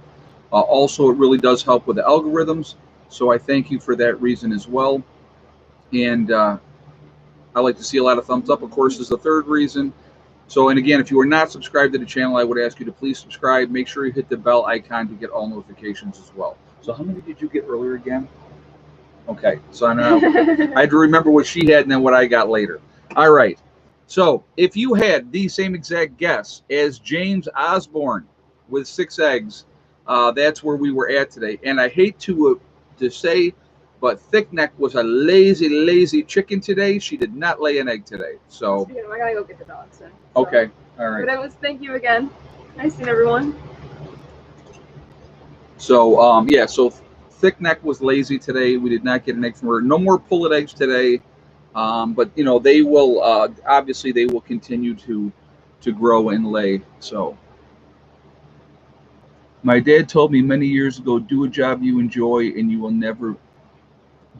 Also, it really does help with the algorithms, so I thank you for that reason as well. And I like to see a lot of thumbs up, of course, is the third reason. So, and again, if you are not subscribed to the channel, I would ask you to please subscribe. Make sure you hit the bell icon to get all notifications as well. So how many did you get earlier again? Okay, so I had to remember what she had and then what I got later. All right. So if you had the same exact guess as James Osborne with 6 eggs, that's where we were at today. And I hate to say, but Thick Neck was a lazy chicken today. She did not lay an egg today. So I gotta go get the dogs then. Okay, all right. But it was, thank you again. Nice seeing everyone. So yeah, so Thick Neck was lazy today. We did not get an egg from her. No more pullet eggs today. But you know, they will obviously they will continue to grow and lay. So my dad told me many years ago, do a job you enjoy and you will never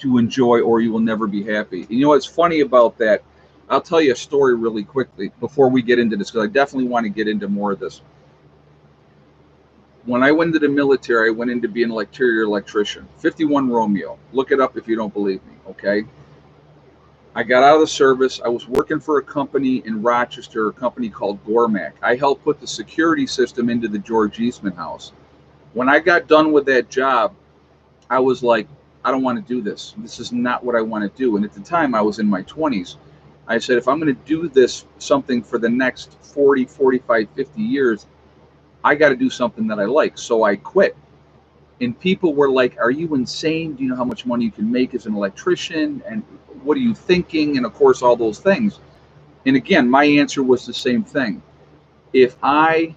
or you will never be happy. And you know what's funny about that? I'll tell you a story really quickly before we get into this, because I definitely want to get into more of this. When I went into the military, I went in to be an exterior electrician. 51 Romeo. Look it up if you don't believe me, okay? I got out of the service. I was working for a company in Rochester, a company called Gormac. I helped put the security system into the George Eastman house. When I got done with that job, I was like, I don't want to do this. This is not what I want to do. And at the time, I was in my 20s. I said, if I'm going to do this something for the next 40, 45, 50 years, I got to do something that I like. So I quit. And people were like, are you insane? Do you know how much money you can make as an electrician? And what are you thinking? And of course, all those things. And again, my answer was the same thing. If I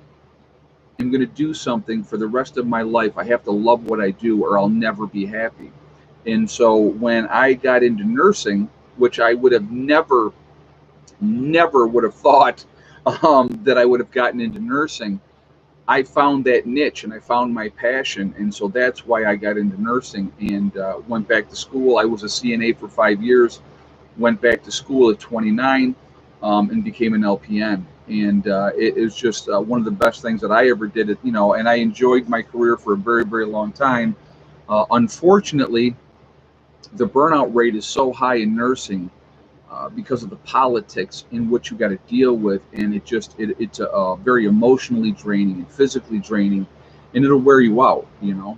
am going to do something for the rest of my life, I have to love what I do or I'll never be happy. And so when I got into nursing, which I would have never would have thought that I would have gotten into nursing, I found that niche and I found my passion. And so that's why I got into nursing and went back to school. I was a CNA for 5 years, went back to school at 29 and became an LPN. And it was just one of the best things that I ever did. You know, and I enjoyed my career for a very, very long time. Unfortunately, the burnout rate is so high in nursing because of the politics in which you got to deal with, and it's very emotionally draining and physically draining, and it'll wear you out. You know,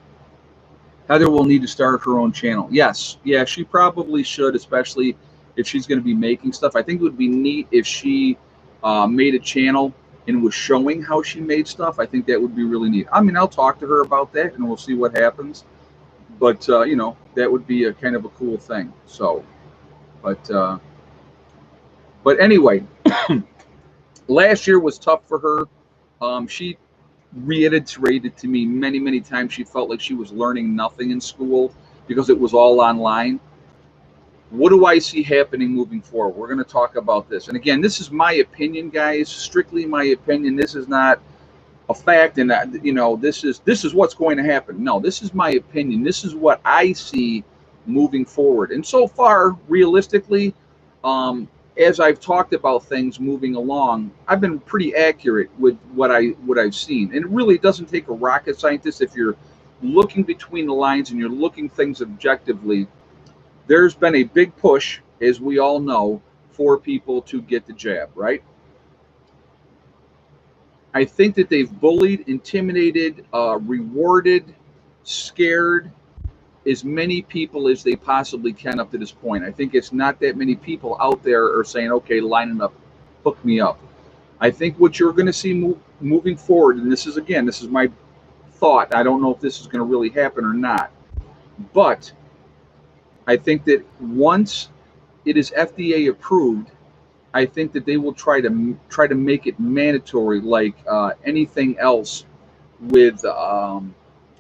Heather will need to start her own channel. Yes, yeah, she probably should, especially if she's going to be making stuff. I think it would be neat if she made a channel and was showing how she made stuff. I think that would be really neat. I mean, I'll talk to her about that, and we'll see what happens. But you know, that would be a kind of a cool thing. So, but anyway, last year was tough for her. She reiterated to me many times she felt like she was learning nothing in school because it was all online. What do I see happening moving forward? We're going to talk about this. And again, this is my opinion, guys, strictly my opinion. This is not a fact, and you know, this is what's going to happen. No, this is my opinion. This is what I see moving forward. And so far, realistically, as I've talked about things moving along, I've been pretty accurate with what I've seen, and it really doesn't take a rocket scientist if you're looking between the lines and you're looking things objectively. There's been a big push, as we all know, for people to get the jab, right? I think that they've bullied, intimidated, rewarded, scared as many people as they possibly can up to this point. I think it's not that many people out there are saying, okay, lining up, hook me up. I think what you're going to see moving forward, and this is my thought. I don't know if this is going to really happen or not, but I think that once it is FDA approved, I think that they will try to make it mandatory, like anything else with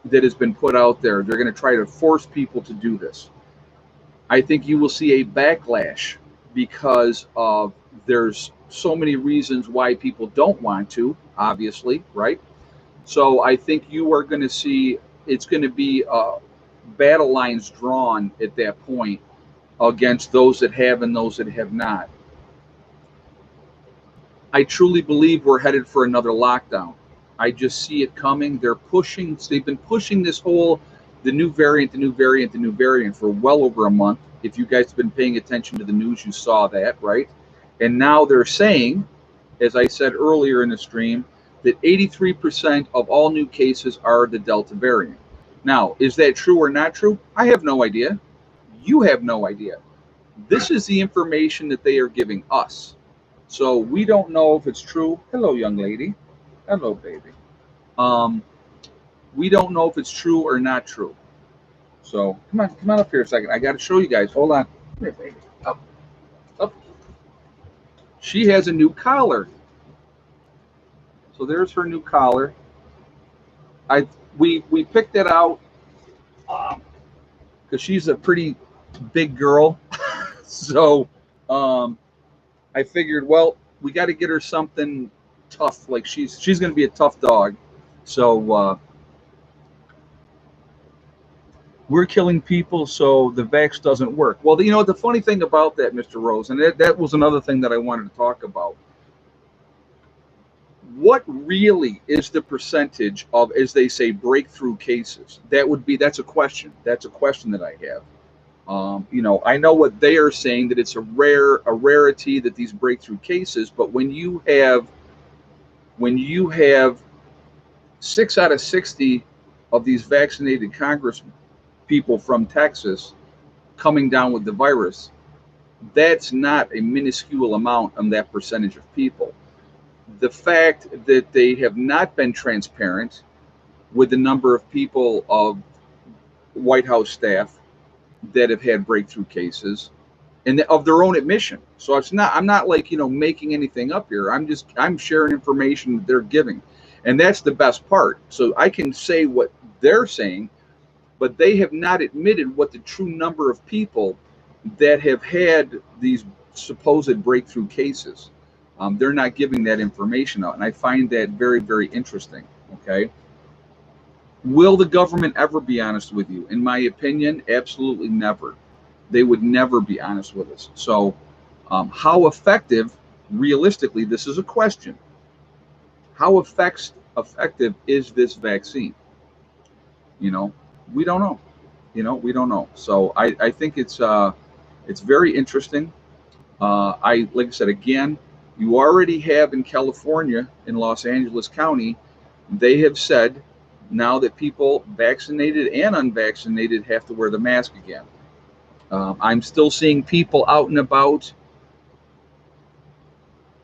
that has been put out there. They're going to try to force people to do this. I think you will see a backlash because of there's so many reasons why people don't want to, obviously, right? So I think you are going to see it's going to be battle lines drawn at that point against those that have and those that have not. I truly believe we're headed for another lockdown. I just see it coming. They've been pushing this whole, the new variant for well over a month. If you guys have been paying attention to the news, you saw that, right? And now they're saying, as I said earlier in the stream, that 83% of all new cases are the Delta variant. Now, is that true or not true? I have no idea. You have no idea. This is the information that they are giving us. So we don't know if it's true. Hello, young lady. Hello, baby. We don't know if it's true or not true. So come on up here a second. I got to show you guys. Hold on. Come here, baby. Up. She has a new collar. So there's her new collar. We picked it out because she's a pretty big girl. So I figured, well, we got to get her something tough. Like she's going to be a tough dog. So we're killing people, so the vax doesn't work. Well, the funny thing about that, Mr. Rose, and that was another thing that I wanted to talk about. What really is the percentage of, as they say, breakthrough cases? That's a question. That's a question that I have. I know what they are saying, that it's a rarity that these breakthrough cases, but when you have 6 out of 60 of these vaccinated Congress people from Texas coming down with the virus, that's not a minuscule amount on that percentage of people. The fact that they have not been transparent with the number of people of White House staff that have had breakthrough cases, and of their own admission. So I'm not like, making anything up here. I'm sharing information that they're giving. And that's the best part. So I can say what they're saying, but they have not admitted what the true number of people that have had these supposed breakthrough cases. They're not giving that information out. And I find that very, very interesting. Okay. Will the government ever be honest with you? In my opinion, absolutely never. They would never be honest with us. So how effective, realistically, this is a question. How effective is this vaccine? We don't know. We don't know. So I think it's very interesting. Like I said, again, you already have in California, in Los Angeles County, they have said now that people vaccinated and unvaccinated have to wear the mask again. I'm still seeing people out and about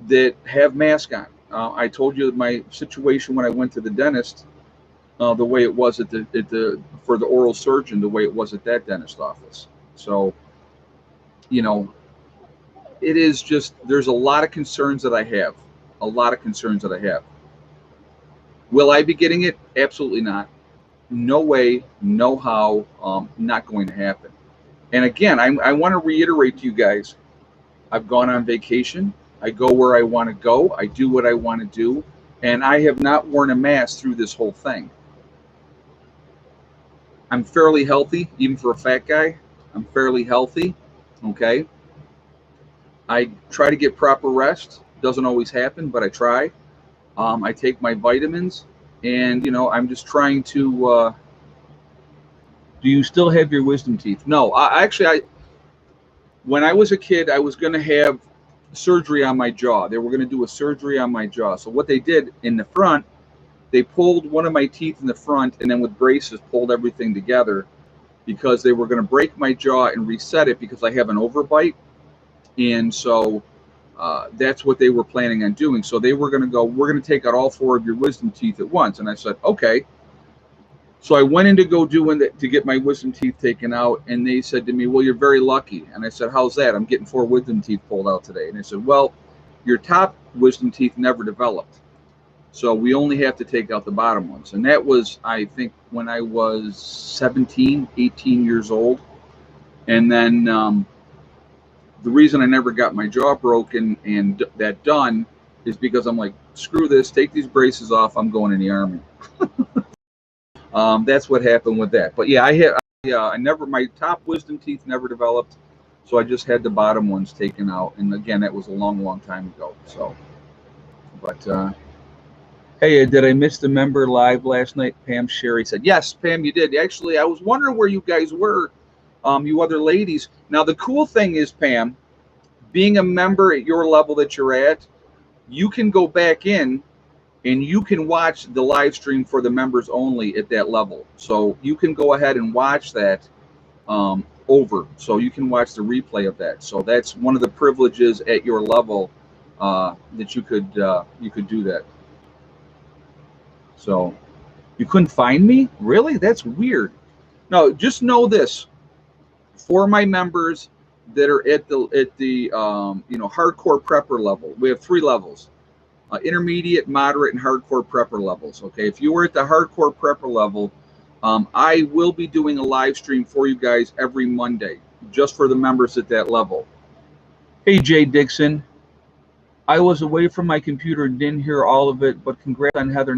that have masks on. I told you my situation when I went to the dentist, the way it was for the oral surgeon, the way it was at that dentist office. So, it is just, there's a lot of concerns that I have. Will I be getting it? Absolutely not. No way, no how, not going to happen. And again, I want to reiterate to you guys, I've gone on vacation. I go where I want to go. I do what I want to do. And I have not worn a mask through this whole thing. I'm fairly healthy, even for a fat guy. I'm fairly healthy, okay? I try to get proper rest. Doesn't always happen, but I try. I take my vitamins, and I'm just trying to. Do you still have your wisdom teeth? No, I when I was a kid, I was going to have surgery on my jaw. They were going to do a surgery on my jaw. So what they did in the front, they pulled one of my teeth in the front, and then with braces pulled everything together because they were going to break my jaw and reset it because I have an overbite, and so that's what they were planning on doing. So they were going to go, we're going to take out all 4 of your wisdom teeth at once. And I said, okay. So I went in to go to get my wisdom teeth taken out, and they said to me, well, you're very lucky. And I said, how's that? I'm getting 4 wisdom teeth pulled out today. And they said, well, your top wisdom teeth never developed, so we only have to take out the bottom ones. And that was, I think, when I was 17, 18 years old. And then the reason I never got my jaw broken and that done is because I'm like, screw this, take these braces off, I'm going in the Army. That's what happened with that. But yeah, I never, my top wisdom teeth never developed, so I just had the bottom ones taken out. And again, that was a long, long time ago. So, but hey, did I miss the member live last night? Pam Sherry said, yes, Pam, you did. Actually, I was wondering where you guys were, you other ladies. Now, the cool thing is, Pam, being a member at your level that you're at, you can go back in and you can watch the live stream for the members only at that level. So you can go ahead and watch that over. So you can watch the replay of that. So that's one of the privileges at your level that you could do that. So you couldn't find me? Really? That's weird. No, just know this. For my members that are at the hardcore prepper level, we have 3 levels. Intermediate, moderate, and hardcore prepper levels. Okay, if you were at the hardcore prepper level, I will be doing a live stream for you guys every Monday, just for the members at that level. Hey, Jay Dixon, I was away from my computer and didn't hear all of it, but congrats on Heather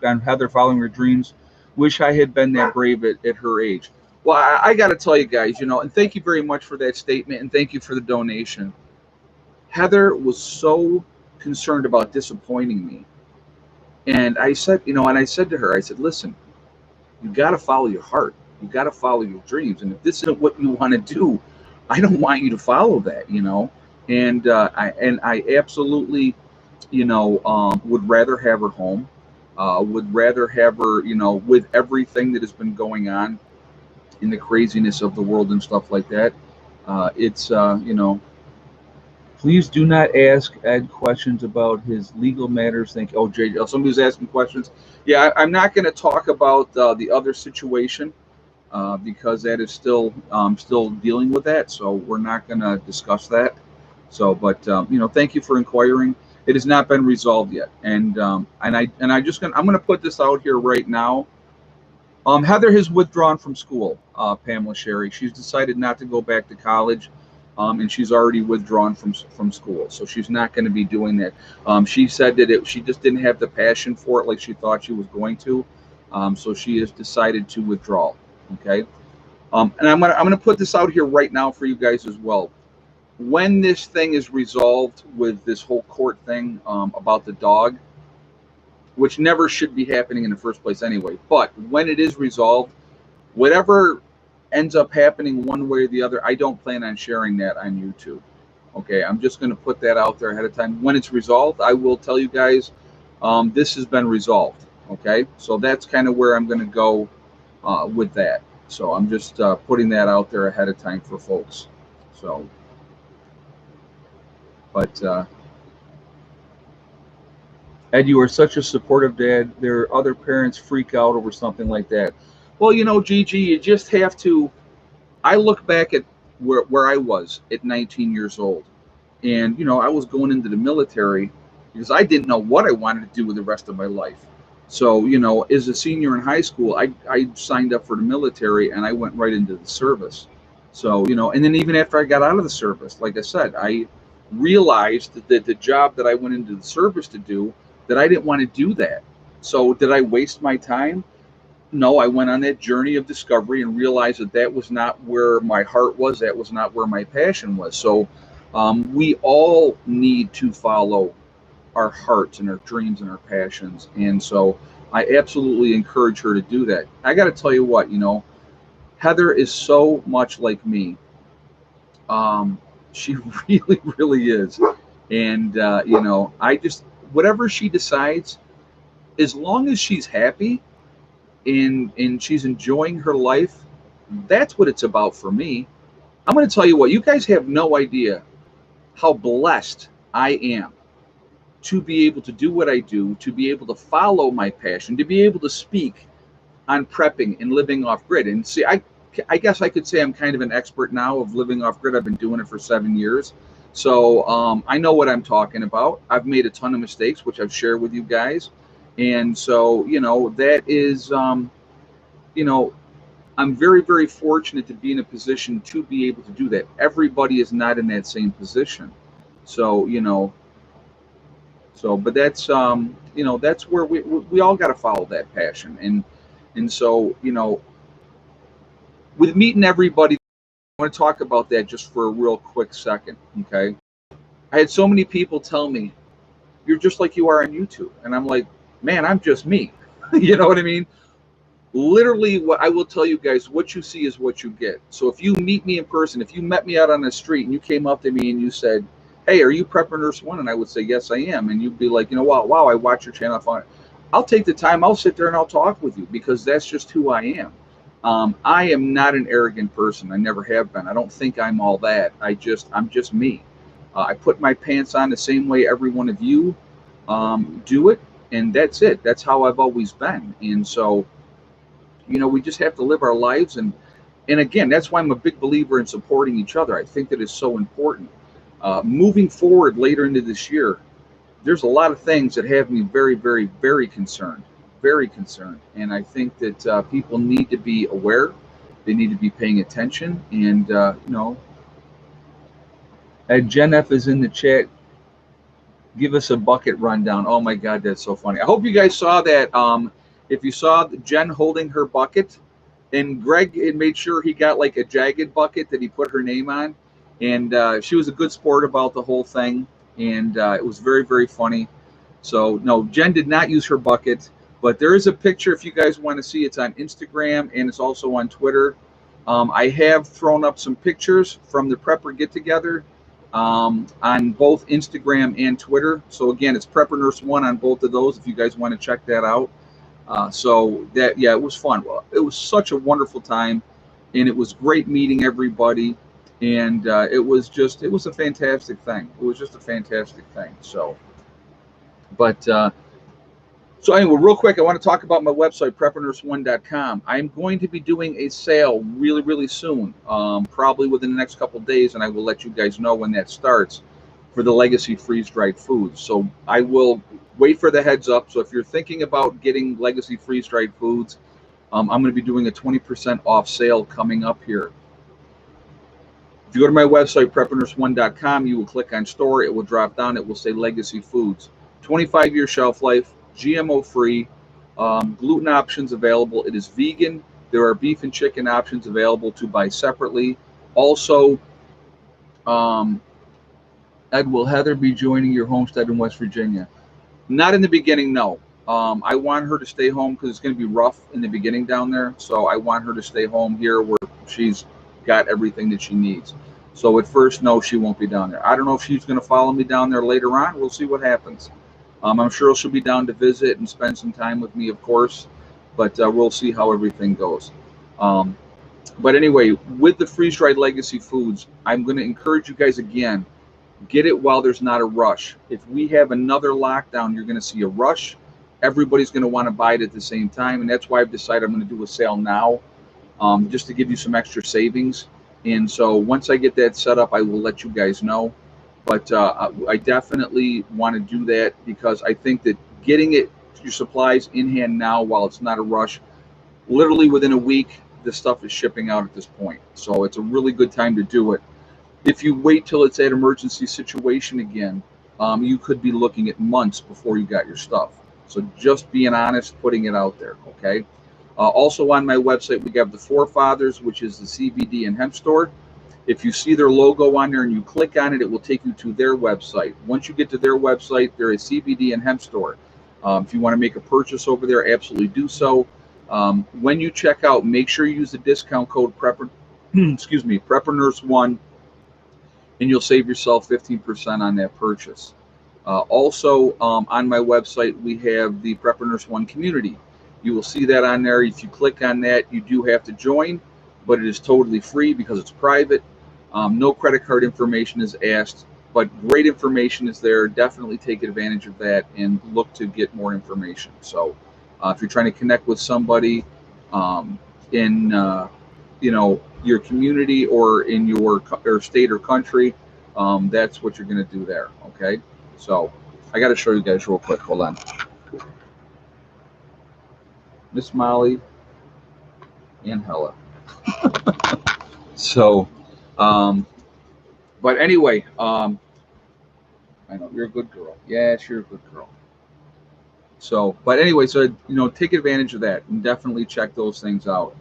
on Heather following her dreams. Wish I had been that brave at her age. Well, I got to tell you guys, and thank you very much for that statement, and thank you for the donation. Heather was so concerned about disappointing me, and I said to her, I said, listen, you got to follow your heart, you got to follow your dreams, and if this isn't what you want to do, I don't want you to follow that, and I absolutely would rather have her home, would rather have her with everything that has been going on in the craziness of the world and stuff like that. It's please do not ask Ed questions about his legal matters. Thank you. Oh, Jay, somebody's asking questions. Yeah, I'm not going to talk about the other situation because that is still dealing with that. So we're not going to discuss that. So, but thank you for inquiring. It has not been resolved yet, and I'm going to put this out here right now. Heather has withdrawn from school. Pamela Sherry. She's decided not to go back to college. And she's already withdrawn from school, so she's not going to be doing that. She said that she just didn't have the passion for it like she thought she was going to, so she has decided to withdraw. Okay, and I'm gonna put this out here right now for you guys as well. When this thing is resolved with this whole court thing about the dog, which never should be happening in the first place anyway, but when it is resolved, whatever ends up happening one way or the other, I don't plan on sharing that on YouTube. Okay, I'm just going to put that out there ahead of time. When it's resolved, I will tell you guys this has been resolved. Okay, so that's kind of where I'm going to go with that. So I'm just putting that out there ahead of time for folks. So, but Ed, you are such a supportive dad. There are other parents freak out over something like that. Well, Gigi, you just have to. I look back at where I was at 19 years old, and I was going into the military because I didn't know what I wanted to do with the rest of my life. So as a senior in high school, I signed up for the military and I went right into the service. So and then even after I got out of the service, like I said, I realized that the job that I went into the service to do, that I didn't want to do that. So did I waste my time? No, I went on that journey of discovery and realized that was not where my heart was. That was not where my passion was. So We all need to follow our hearts and our dreams and our passions. And so I absolutely encourage her to do that. I got to tell you what, Heather is so much like me. She really, really is. And, I just, whatever she decides, as long as she's happy and she's enjoying her life, that's what it's about for me. I'm going to tell you what, you guys have no idea how blessed I am to be able to do what I do, to be able to follow my passion, to be able to speak on prepping and living off grid. And see, I guess I could say I'm kind of an expert now of living off grid. I've been doing it for 7 years. So I know what I'm talking about. I've made a ton of mistakes, which I've shared with you guys. And so, that is, I'm very, very fortunate to be in a position to be able to do that. Everybody is not in that same position. So, but that's, that's where we all got to follow that passion. And so, with meeting everybody, I want to talk about that just for a real quick second. Okay. I had so many people tell me, you're just like you are on YouTube. And I'm like, man, I'm just me. You know what I mean? Literally, what I will tell you guys, what you see is what you get. So if you meet me in person, if you met me out on the street and you came up to me and you said, hey, are you Prepper Nurse One? And I would say, yes, I am. And you'd be like, wow, I watch your channel. I'll take the time. I'll sit there and I'll talk with you because that's just who I am. I am not an arrogant person. I never have been. I don't think I'm all that. I'm just me. I put my pants on the same way every one of you do it. And that's it. That's how I've always been. And so, we just have to live our lives. And again, that's why I'm a big believer in supporting each other. I think that is so important. Moving forward later into this year, there's a lot of things that have me very, very, very concerned. Very concerned. And I think that people need to be aware. They need to be paying attention. And, Jen F is in the chat. Give us a bucket rundown. Oh my God, that's so funny. I hope you guys saw that. If you saw Jen holding her bucket, and Greg had made sure he got like a jagged bucket that he put her name on. And she was a good sport about the whole thing. And it was very, very funny. So, no, Jen did not use her bucket. But there is a picture if you guys want to see. It's on Instagram and it's also on Twitter. I have thrown up some pictures from the Prepper get-together on both Instagram and Twitter. So, again, it's Prepper Nurse One on both of those if you guys want to check that out. So that, yeah, it was fun. Well, it was such a wonderful time, and it was great meeting everybody. And it was a fantastic thing. It was just a fantastic thing. So, so anyway, real quick, I want to talk about my website, preppernurse1.com. I'm going to be doing a sale really, really soon, probably within the next couple of days, and I will let you guys know when that starts for the Legacy freeze-dried foods. So I will wait for the heads up. So if you're thinking about getting Legacy freeze-dried foods, I'm going to be doing a 20% off sale coming up here. If you go to my website, preppernurse1.com, you will click on store. It will drop down. It will say Legacy Foods. 25-year shelf life, GMO-free, gluten options available. It is vegan. There are beef and chicken options available to buy separately. Also, Ed, will Heather be joining your homestead in West Virginia? Not in the beginning, no. I want her to stay home because it's going to be rough in the beginning down there. So I want her to stay home here where she's got everything that she needs. So at first, no, she won't be down there. I don't know if she's going to follow me down there later on. We'll see what happens. I'm sure she'll be down to visit and spend some time with me, of course. But we'll see how everything goes. But anyway, with the freeze-dried Legacy Foods, I'm going to encourage you guys again, get it while there's not a rush. If we have another lockdown, you're going to see a rush. Everybody's going to want to buy it at the same time. And that's why I've decided I'm going to do a sale now, just to give you some extra savings. And so once I get that set up, I will let you guys know. But I definitely want to do that because I think that getting your supplies in hand now while it's not a rush, literally within a week, this stuff is shipping out at this point. So it's a really good time to do it. If you wait till it's an emergency situation again, you could be looking at months before you got your stuff. So just being honest, putting it out there, okay? Also on my website, we have the Forefathers, which is the CBD and hemp store. If you see their logo on there and you click on it, it will take you to their website. Once you get to their website, they're a CBD and hemp store. If you want to make a purchase over there, absolutely do so. When you check out, make sure you use the discount code Prepper, excuse me, Prepper Nurse 1, and you'll save yourself 15% on that purchase. Also, on my website, we have the Prepper Nurse 1 community. You will see that on there. If you click on that, you do have to join, but it is totally free because it's private. No credit card information is asked, but great information is there. Definitely take advantage of that and look to get more information. So if you're trying to connect with somebody in your community or in your state or country, that's what you're going to do there. Okay, so I got to show you guys real quick. Hold on. Miss Molly and Hella. So, but anyway, I know you're a good girl. Yes, you're a good girl. So, but anyway, so take advantage of that and definitely check those things out.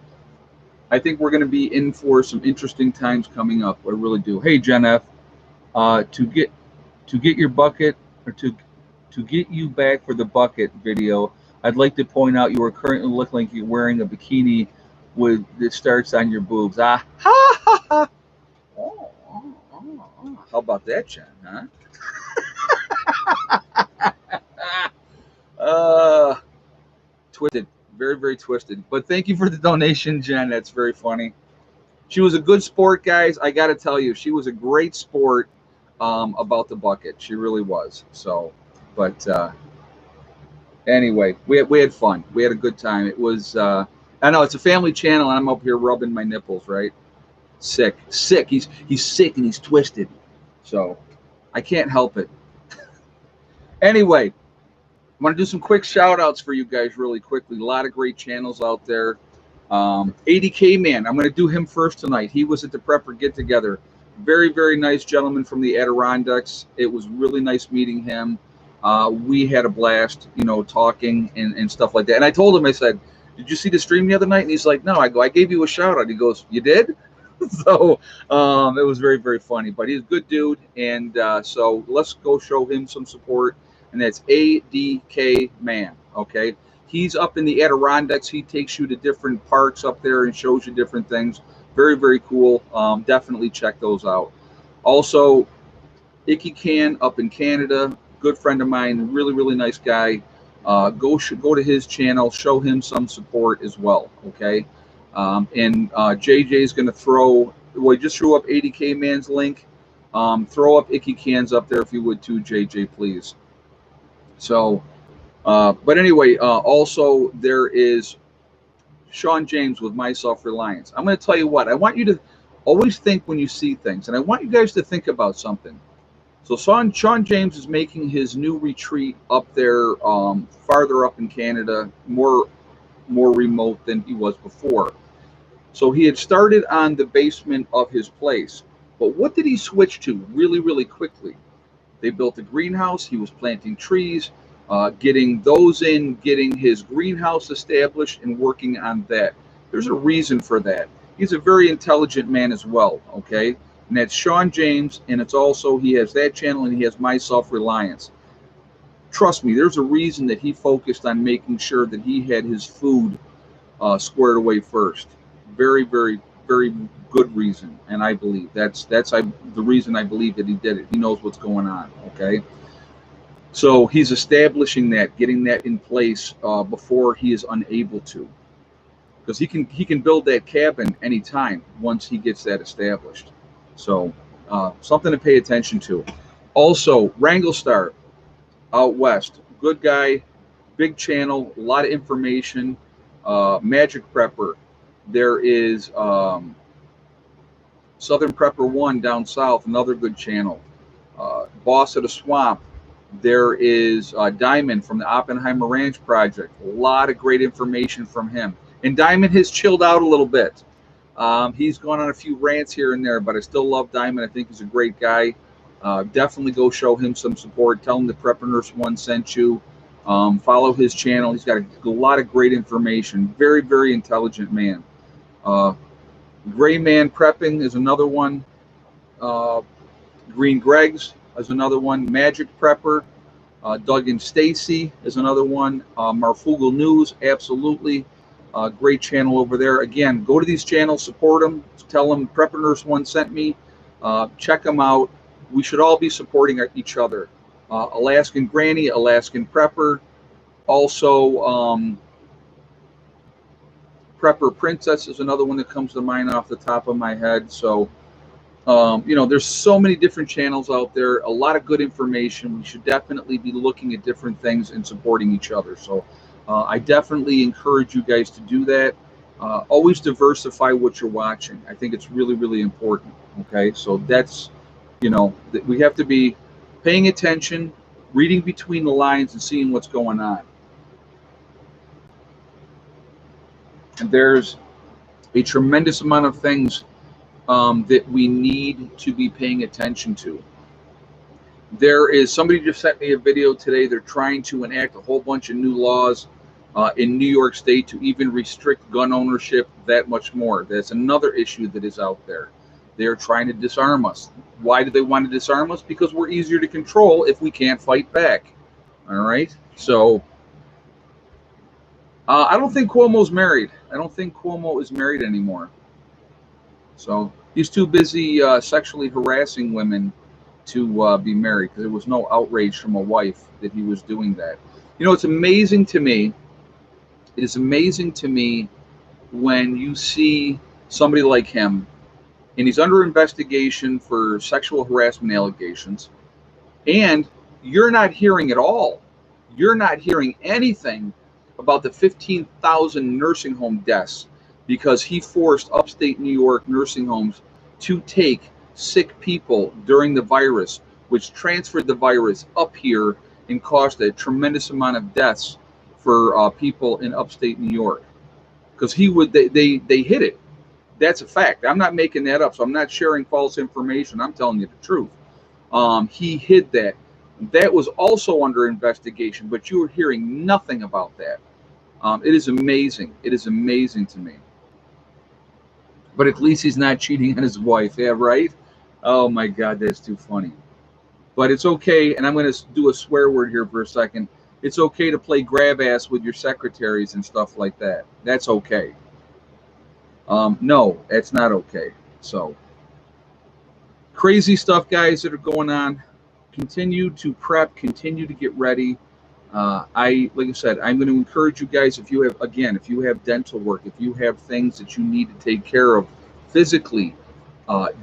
I think we're going to be in for some interesting times coming up. I really do. Hey, Jen F, to get your bucket, or to get you back for the bucket video, I'd like to point out you are currently looking like you're wearing a bikini with that starts on your boobs. Ah, ha, ha, ha. Oh. How about that, Jen? Huh? Twisted, very, very twisted. But thank you for the donation, Jen. That's very funny. She was a good sport, guys. I got to tell you, she was a great sport about the bucket. She really was. So, but anyway, we had fun. We had a good time. It was. I know it's a family channel, and I'm up here rubbing my nipples, right? Sick. He's sick and he's twisted. So I can't help it. Anyway, I want to do some quick shout outs for you guys really quickly. A lot of great channels out there. ADK Man, I'm going to do him first tonight. He was at the Prepper Get Together. Very, very nice gentleman from the Adirondacks. It was really nice meeting him. We had a blast, talking and stuff like that. And I told him, I said, did you see the stream the other night? And he's like, no. I go, I gave you a shout out. He goes, you did? So it was very, very funny. But he's a good dude. And so let's go show him some support. And that's ADK Man. Okay. He's up in the Adirondacks. He takes you to different parks up there and shows you different things. Very, very cool. Definitely check those out. Also, Icky Can up in Canada. Good friend of mine. Really, really nice guy. Go to his channel. Show him some support as well. Okay. And JJ is going to throw. Well, he just threw up ADK Man's link. Throw up Icky Cans up there if you would too, JJ, please. So, but anyway, also there is Sean James with My Self-Reliance. I'm going to tell you what, I want you to always think when you see things, and I want you guys to think about something. So Sean James is making his new retreat up there, farther up in Canada, more remote than he was before. So he had started on the basement of his place, but what did he switch to really, really quickly? They built a greenhouse. He was planting trees, getting those in, getting his greenhouse established and working on that. There's a reason for that. He's a very intelligent man as well, okay? And that's Sean James, and it's also, he has that channel and he has My Self-Reliance. Trust me, there's a reason that he focused on making sure that he had his food squared away first. Very, very, very good reason, and I believe that's the reason I believe that he did it. He knows what's going on, okay? So he's establishing that, getting that in place before he is unable to, because he can build that cabin anytime once he gets that established. So something to pay attention to. Also, Wranglestar out west, good guy, big channel, a lot of information. Magic Prepper. There is Southern Prepper 1 down south, another good channel. Boss of the Swamp. There is Diamond from the Oppenheimer Ranch Project. A lot of great information from him. And Diamond has chilled out a little bit. He's gone on a few rants here and there, but I still love Diamond. I think he's a great guy. Definitely go show him some support. Tell him the Prepper Nurse 1 sent you. Follow his channel. He's got a lot of great information. Very, very intelligent man. Gray Man Prepping is another one. Green Greg's is another one. Magic Prepper. Doug and Stacy is another one. Marfugal News, absolutely. Great channel over there. Again, go to these channels, support them. Tell them Prepper Nurse One sent me. Check them out. We should all be supporting each other. Alaskan Granny, Alaskan Prepper. Also, Prepper Princess is another one that comes to mind off the top of my head. So, you know, there's so many different channels out there, a lot of good information. We should definitely be looking at different things and supporting each other. So I definitely encourage you guys to do that. Always diversify what you're watching. I think it's really, really important. Okay, so that's, you know, we have to be paying attention, reading between the lines and seeing what's going on. And there's a tremendous amount of things that we need to be paying attention to. There is, somebody just sent me a video today. They're trying to enact a whole bunch of new laws in New York State to even restrict gun ownership that much more. That's another issue that is out there. They're trying to disarm us. Why do they want to disarm us? Because we're easier to control if we can't fight back. All right. So I don't think Cuomo's married. I don't think Cuomo is married anymore. So he's too busy sexually harassing women to be married, because there was no outrage from a wife that he was doing that. You know, it's amazing to me. It is amazing to me when you see somebody like him, and he's under investigation for sexual harassment allegations, and you're not hearing at all. You're not hearing anything about the 15,000 nursing home deaths because he forced upstate New York nursing homes to take sick people during the virus, which transferred the virus up here and caused a tremendous amount of deaths for people in upstate New York. Because they hid it. That's a fact. I'm not making that up, so I'm not sharing false information. I'm telling you the truth. He hid that. That was also under investigation, but you were hearing nothing about that. It is amazing. It is amazing to me. But at least he's not cheating on his wife. Yeah, right? Oh, my God, that's too funny. But it's okay, and I'm going to do a swear word here for a second. It's okay to play grab ass with your secretaries and stuff like that. That's okay. No, that's not okay. So, crazy stuff, guys, that are going on. Continue to prep. Continue to get ready. Like I said, I'm going to encourage you guys, if you have dental work, if you have things that you need to take care of physically,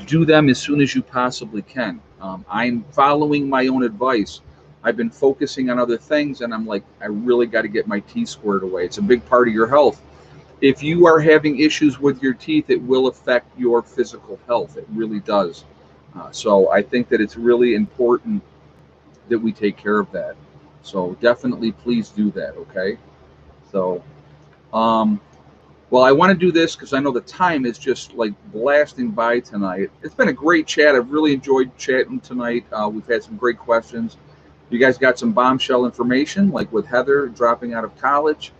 do them as soon as you possibly can. I'm following my own advice. I've been focusing on other things, and I'm like, I really got to get my teeth squared away. It's a big part of your health. If you are having issues with your teeth, it will affect your physical health. It really does. So I think that it's really important that we take care of that. So definitely please do that, okay? So, well, I want to do this because I know the time is just like blasting by tonight. It's been a great chat. I've really enjoyed chatting tonight. We've had some great questions. You guys got some bombshell information, like with Heather dropping out of college.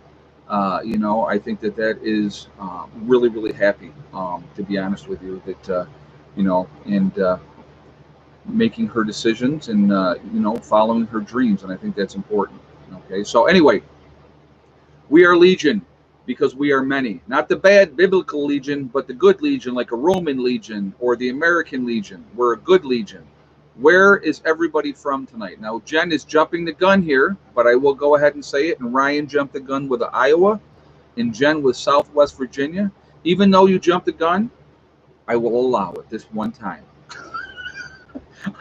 You know, I think that is really, really happy, to be honest with you, that, you know, and making her decisions and, you know, following her dreams. And I think that's important. Okay. So anyway, we are Legion because we are many, not the bad biblical Legion, but the good Legion, like a Roman Legion or the American Legion. We're a good Legion. Where is everybody from tonight? Now, Jen is jumping the gun here, but I will go ahead and say it. And Ryan jumped the gun with Iowa, and Jen with Southwest Virginia. Even though you jumped the gun, I will allow it this one time.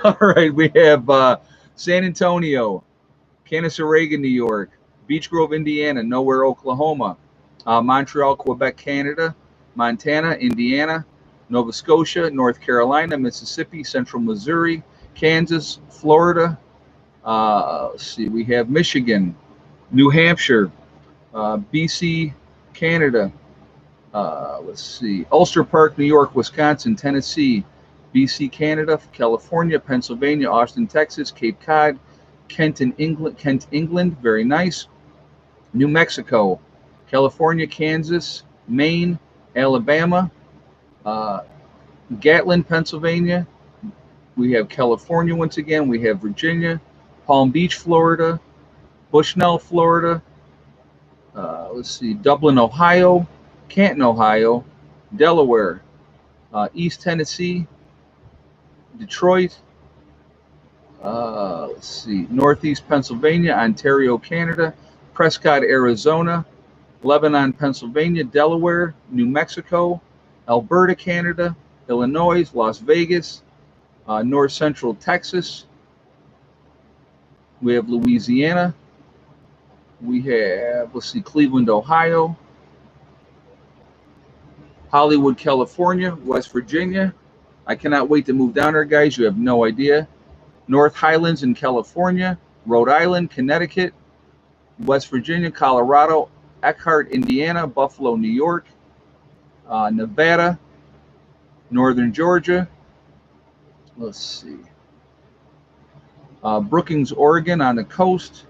All right, we have San Antonio, Canaseraga, New York, Beech Grove, Indiana, Nowhere, Oklahoma, Montreal, Quebec, Canada, Montana, Indiana, Nova Scotia, North Carolina, Mississippi, Central Missouri, Kansas, Florida. Let's see, we have Michigan, New Hampshire, BC, Canada. Let's see, Ulster Park, New York, Wisconsin, Tennessee, BC, Canada, California, Pennsylvania, Austin, Texas, Cape Cod, Kent, England, very nice. New Mexico, California, Kansas, Maine, Alabama, Gatlin, Pennsylvania, We have California once again. We have Virginia, Palm Beach, Florida, Bushnell, Florida. Let's see, Dublin, Ohio, Canton, Ohio, Delaware, East Tennessee, Detroit. Let's see, Northeast Pennsylvania, Ontario, Canada, Prescott, Arizona, Lebanon, Pennsylvania, Delaware, New Mexico, Alberta, Canada, Illinois, Las Vegas, North Central Texas. We have Louisiana. We have, let's see, Cleveland, Ohio, Hollywood, California, West Virginia. I cannot wait to move down there, guys. You have no idea. North Highlands in California, Rhode Island, Connecticut, West Virginia, Colorado, Eckhart, Indiana, Buffalo, New York, Nevada, Northern Georgia. Let's see. Brookings, Oregon on the coast,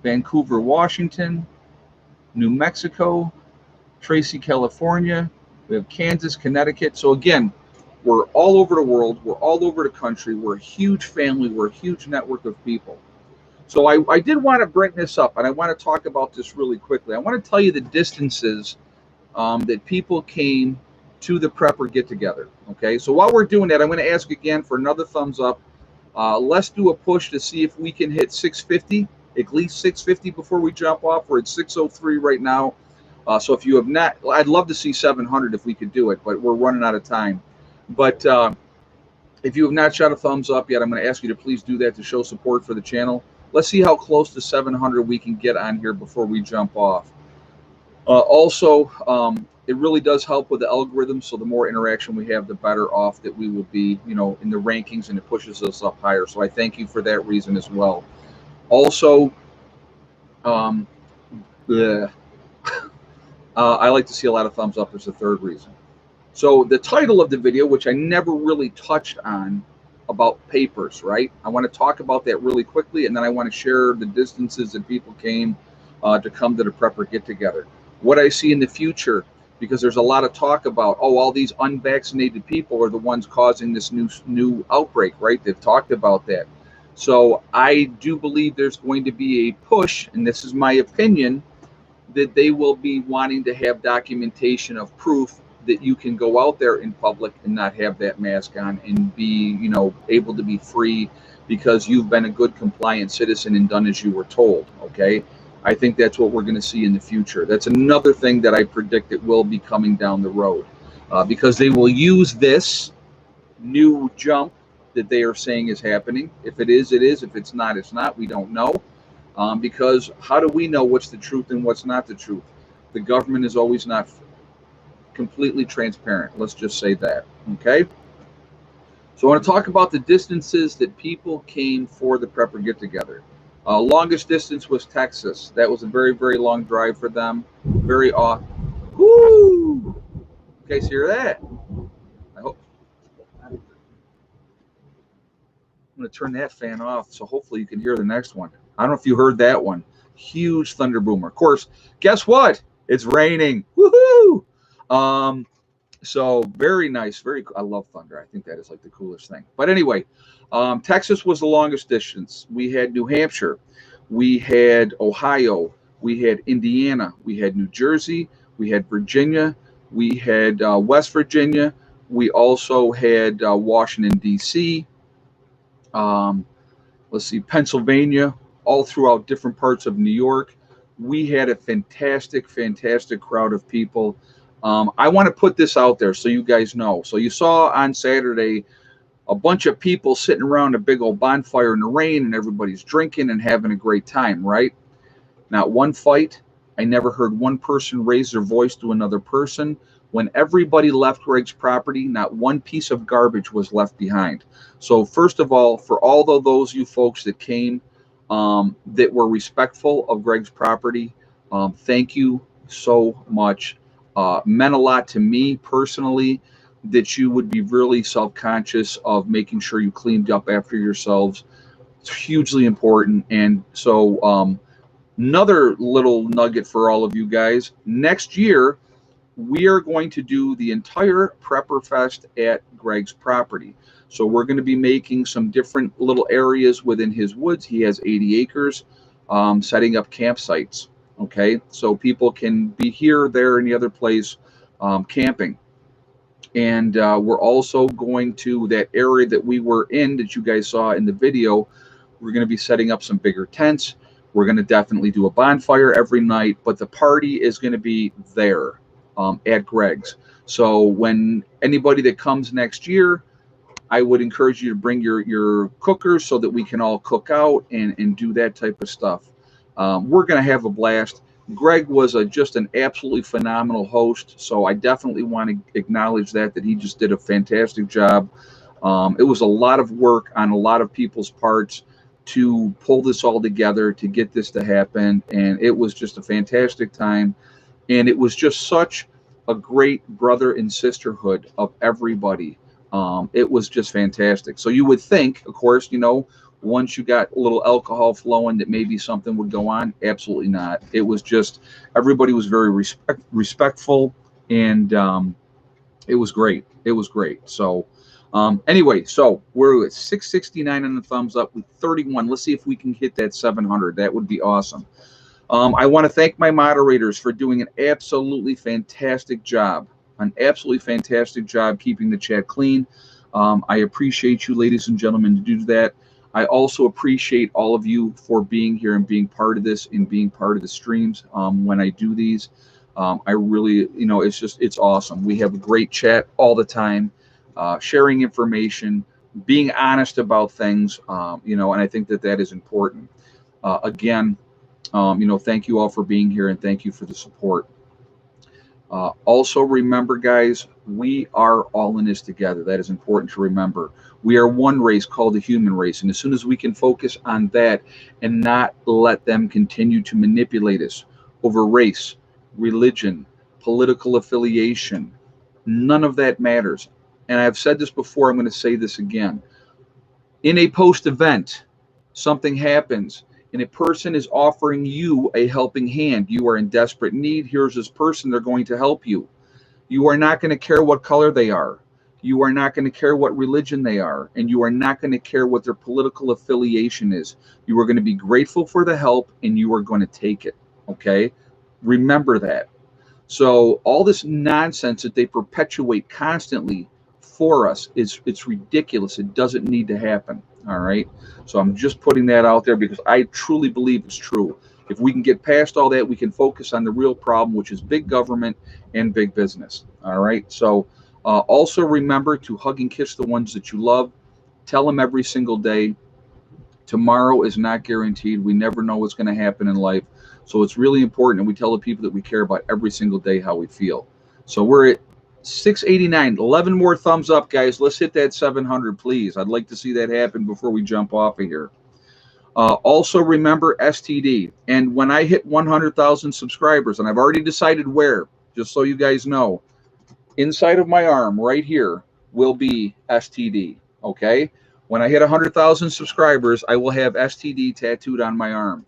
Vancouver, Washington, New Mexico, Tracy, California. We have Kansas, Connecticut. So again, we're all over the world. We're all over the country. We're a huge family. We're a huge network of people. So I did want to bring this up, and I want to talk about this really quickly. I want to tell you the distances that people came to the prepper get-together. Okay, so while we're doing that, I'm going to ask again for another thumbs up. Let's do a push to see if we can hit 650, at least 650 before we jump off. We're at 603 right now. So if you have not, I'd love to see 700 if we could do it, but we're running out of time. But if you have not shot a thumbs up yet, I'm going to ask you to please do that to show support for the channel. Let's see how close to 700 we can get on here before we jump off. Also, it really does help with the algorithm, so the more interaction we have, the better off that we will be, you know, in the rankings, and it pushes us up higher. So I thank you for that reason as well. Also, I like to see a lot of thumbs up. There's a third reason. So the title of the video, which I never really touched on, about papers, right? I want to talk about that really quickly, and then I want to share the distances that people came to come to the prepper get-together. What I see in the future, because there's a lot of talk about, oh, all these unvaccinated people are the ones causing this new outbreak, right? They've talked about that. So I do believe there's going to be a push, and this is my opinion, that they will be wanting to have documentation of proof that you can go out there in public and not have that mask on and be, you know, able to be free because you've been a good compliant citizen and done as you were told. Okay, I think that's what we're going to see in the future. That's another thing that I predict that will be coming down the road, because they will use this new jump that they are saying is happening. If it is, it is. If it's not, it's not. We don't know, because how do we know what's the truth and what's not the truth? The government is always not completely transparent. Let's just say that. Okay. So I want to talk about the distances that people came for the prepper get-together. Longest distance was Texas. That was a very, very long drive for them. Very off. Woo! You guys hear that? I hope. I'm going to turn that fan off, so hopefully you can hear the next one. I don't know if you heard that one. Huge thunder boomer. Of course, guess what? It's raining. Woohoo! So very nice. Very, I love thunder. I think that is like the coolest thing. But anyway, Texas was the longest distance. We had New Hampshire, we had Ohio, we had Indiana, we had New Jersey, we had Virginia, we had West Virginia, we also had Washington, D.C., let's see, Pennsylvania, all throughout different parts of New York. We had a fantastic, fantastic crowd of people. I want to put this out there so you guys know. So you saw on Saturday a bunch of people sitting around a big old bonfire in the rain, and everybody's drinking and having a great time, right? Not one fight. I never heard one person raise their voice to another person. When everybody left Greg's property, not one piece of garbage was left behind. So first of all, for all of those you folks that came, that were respectful of Greg's property, thank you so much. Meant a lot to me personally that you would be really self-conscious of making sure you cleaned up after yourselves. It's hugely important. And so another little nugget for all of you guys, next year we are going to do the entire Prepper Fest at Greg's property. So we're going to be making some different little areas within his woods. He has 80 acres, setting up campsites. Okay, so people can be here, there, any other place camping. And we're also going to that area that we were in that you guys saw in the video. We're going to be setting up some bigger tents. We're going to definitely do a bonfire every night, but the party is going to be there at Greg's. So when anybody that comes next year, I would encourage you to bring your cookers so that we can all cook out and do that type of stuff. We're going to have a blast. Greg was just an absolutely phenomenal host, so I definitely want to acknowledge that he just did a fantastic job. It was a lot of work on a lot of people's parts to pull this all together, to get this to happen, and it was just a fantastic time. And it was just such a great brother and sisterhood of everybody. It was just fantastic. So you would think, of course, once you got a little alcohol flowing, that maybe something would go on. Absolutely not. It was just, everybody was very respectful, and it was great. It was great. So anyway, so we're at 669 on the thumbs up with 31. Let's see if we can hit that 700. That would be awesome. I want to thank my moderators for doing an absolutely fantastic job. An absolutely fantastic job keeping the chat clean. I appreciate you, ladies and gentlemen, to do that. I also appreciate all of you for being here and being part of this and being part of the streams when I do these. I really, it's awesome. We have a great chat all the time, sharing information, being honest about things, and I think that is important. Again, thank you all for being here, and thank you for the support. Also remember, guys, we are all in this together. That is important to remember. We are one race called the human race, and as soon as we can focus on that and not let them continue to manipulate us over race, religion, political affiliation, none of that matters. And I've said this before, I'm going to say this again. In a post-event, something happens, and a person is offering you a helping hand. You are in desperate need. Here's this person. They're going to help you. You are not going to care what color they are. You are not going to care what religion they are. And you are not going to care what their political affiliation is. You are going to be grateful for the help, and you are going to take it. Okay? Remember that. So all this nonsense that they perpetuate constantly for us, it's ridiculous. It doesn't need to happen. All right. So I'm just putting that out there because I truly believe it's true. If we can get past all that, we can focus on the real problem, which is big government and big business. All right. So also remember to hug and kiss the ones that you love. Tell them every single day. Tomorrow is not guaranteed. We never know what's going to happen in life. So it's really important that we tell the people that we care about every single day how we feel. So we're at 689, 11 more thumbs up, guys. Let's hit that 700, please. I'd like to see that happen before we jump off of here. Also remember STD. And when I hit 100,000 subscribers, and I've already decided where, just so you guys know, inside of my arm right here will be STD. Okay? When I hit 100,000 subscribers, I will have STD tattooed on my arm.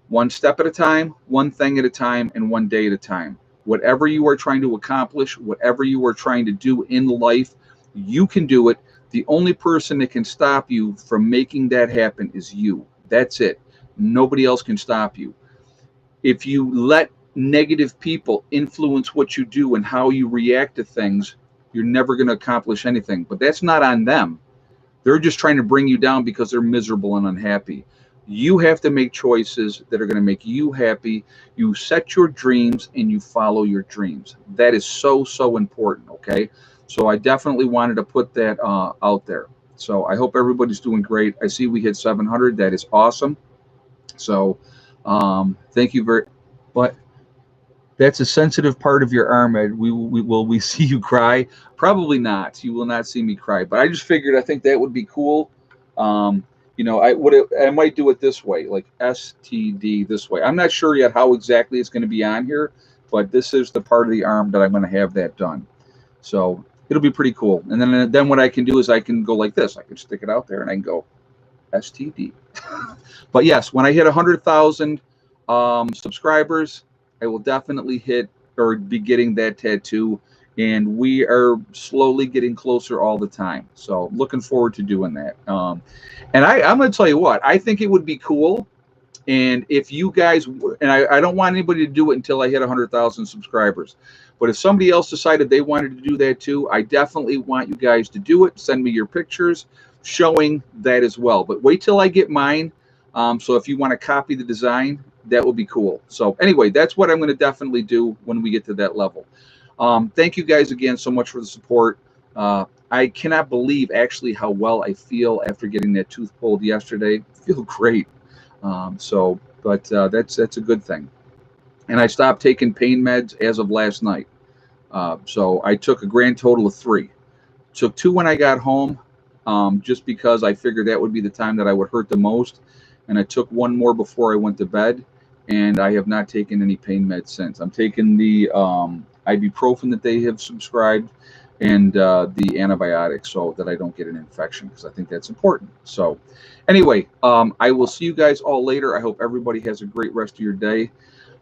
One step at a time, one thing at a time, and one day at a time. Whatever you are trying to accomplish, whatever you are trying to do in life, you can do it. The only person that can stop you from making that happen is you. That's it. Nobody else can stop you. If you let negative people influence what you do and how you react to things, you're never going to accomplish anything. But that's not on them. They're just trying to bring you down because they're miserable and unhappy. You have to make choices that are going to make you happy. You set your dreams and you follow your dreams. That is so, so important, okay? So I definitely wanted to put that out there. So I hope everybody's doing great. I see we hit 700. That is awesome. So thank you very much. But that's a sensitive part of your arm, Ed. Will we see you cry? Probably not. You will not see me cry. But I just figured I think that would be cool. I might do it this way, like STD this way. I'm not sure yet how exactly it's going to be on here, but this is the part of the arm that I'm going to have that done. So it'll be pretty cool. And then what I can do is I can go like this. I can stick it out there and I can go STD. But yes, when I hit 100,000 subscribers, I will definitely hit or be getting that tattoo, and we are slowly getting closer all the time. So looking forward to doing that. And I'm going to tell you what, I think it would be cool. And if you guys, and I don't want anybody to do it until I hit 100,000 subscribers. But if somebody else decided they wanted to do that too, I definitely want you guys to do it. Send me your pictures showing that as well. But wait till I get mine. So if you want to copy the design, that would be cool. So anyway, that's what I'm going to definitely do when we get to that level. Thank you guys again so much for the support. I cannot believe actually how well I feel after getting that tooth pulled yesterday. I feel great. That's a good thing. And I stopped taking pain meds as of last night. So I took a grand total of 3. Took 2 when I got home, just because I figured that would be the time that I would hurt the most. And I took 1 more before I went to bed. And I have not taken any pain meds since. I'm taking the ibuprofen that they have subscribed, and the antibiotics, so that I don't get an infection, because I think that's important. So anyway, I will see you guys all later. I hope everybody has a great rest of your day.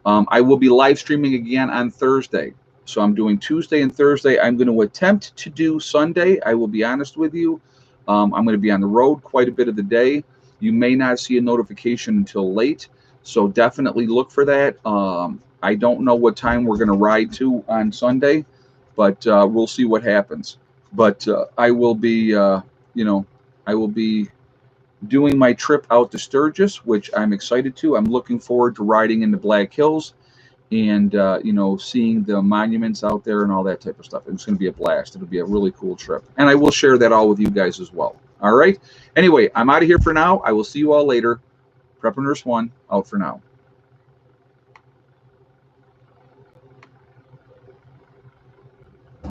I will be live streaming again on Thursday. So I'm doing Tuesday and Thursday. I'm going to attempt to do Sunday. I will be honest with you. I'm going to be on the road quite a bit of the day. You may not see a notification until late, so definitely look for that. I don't know what time we're going to ride to on Sunday, but we'll see what happens. But I will be, I will be doing my trip out to Sturgis, which I'm excited to. I'm looking forward to riding in the Black Hills and, seeing the monuments out there and all that type of stuff. It's going to be a blast. It'll be a really cool trip. And I will share that all with you guys as well. All right. Anyway, I'm out of here for now. I will see you all later. Prepper Nurse 1 out for now.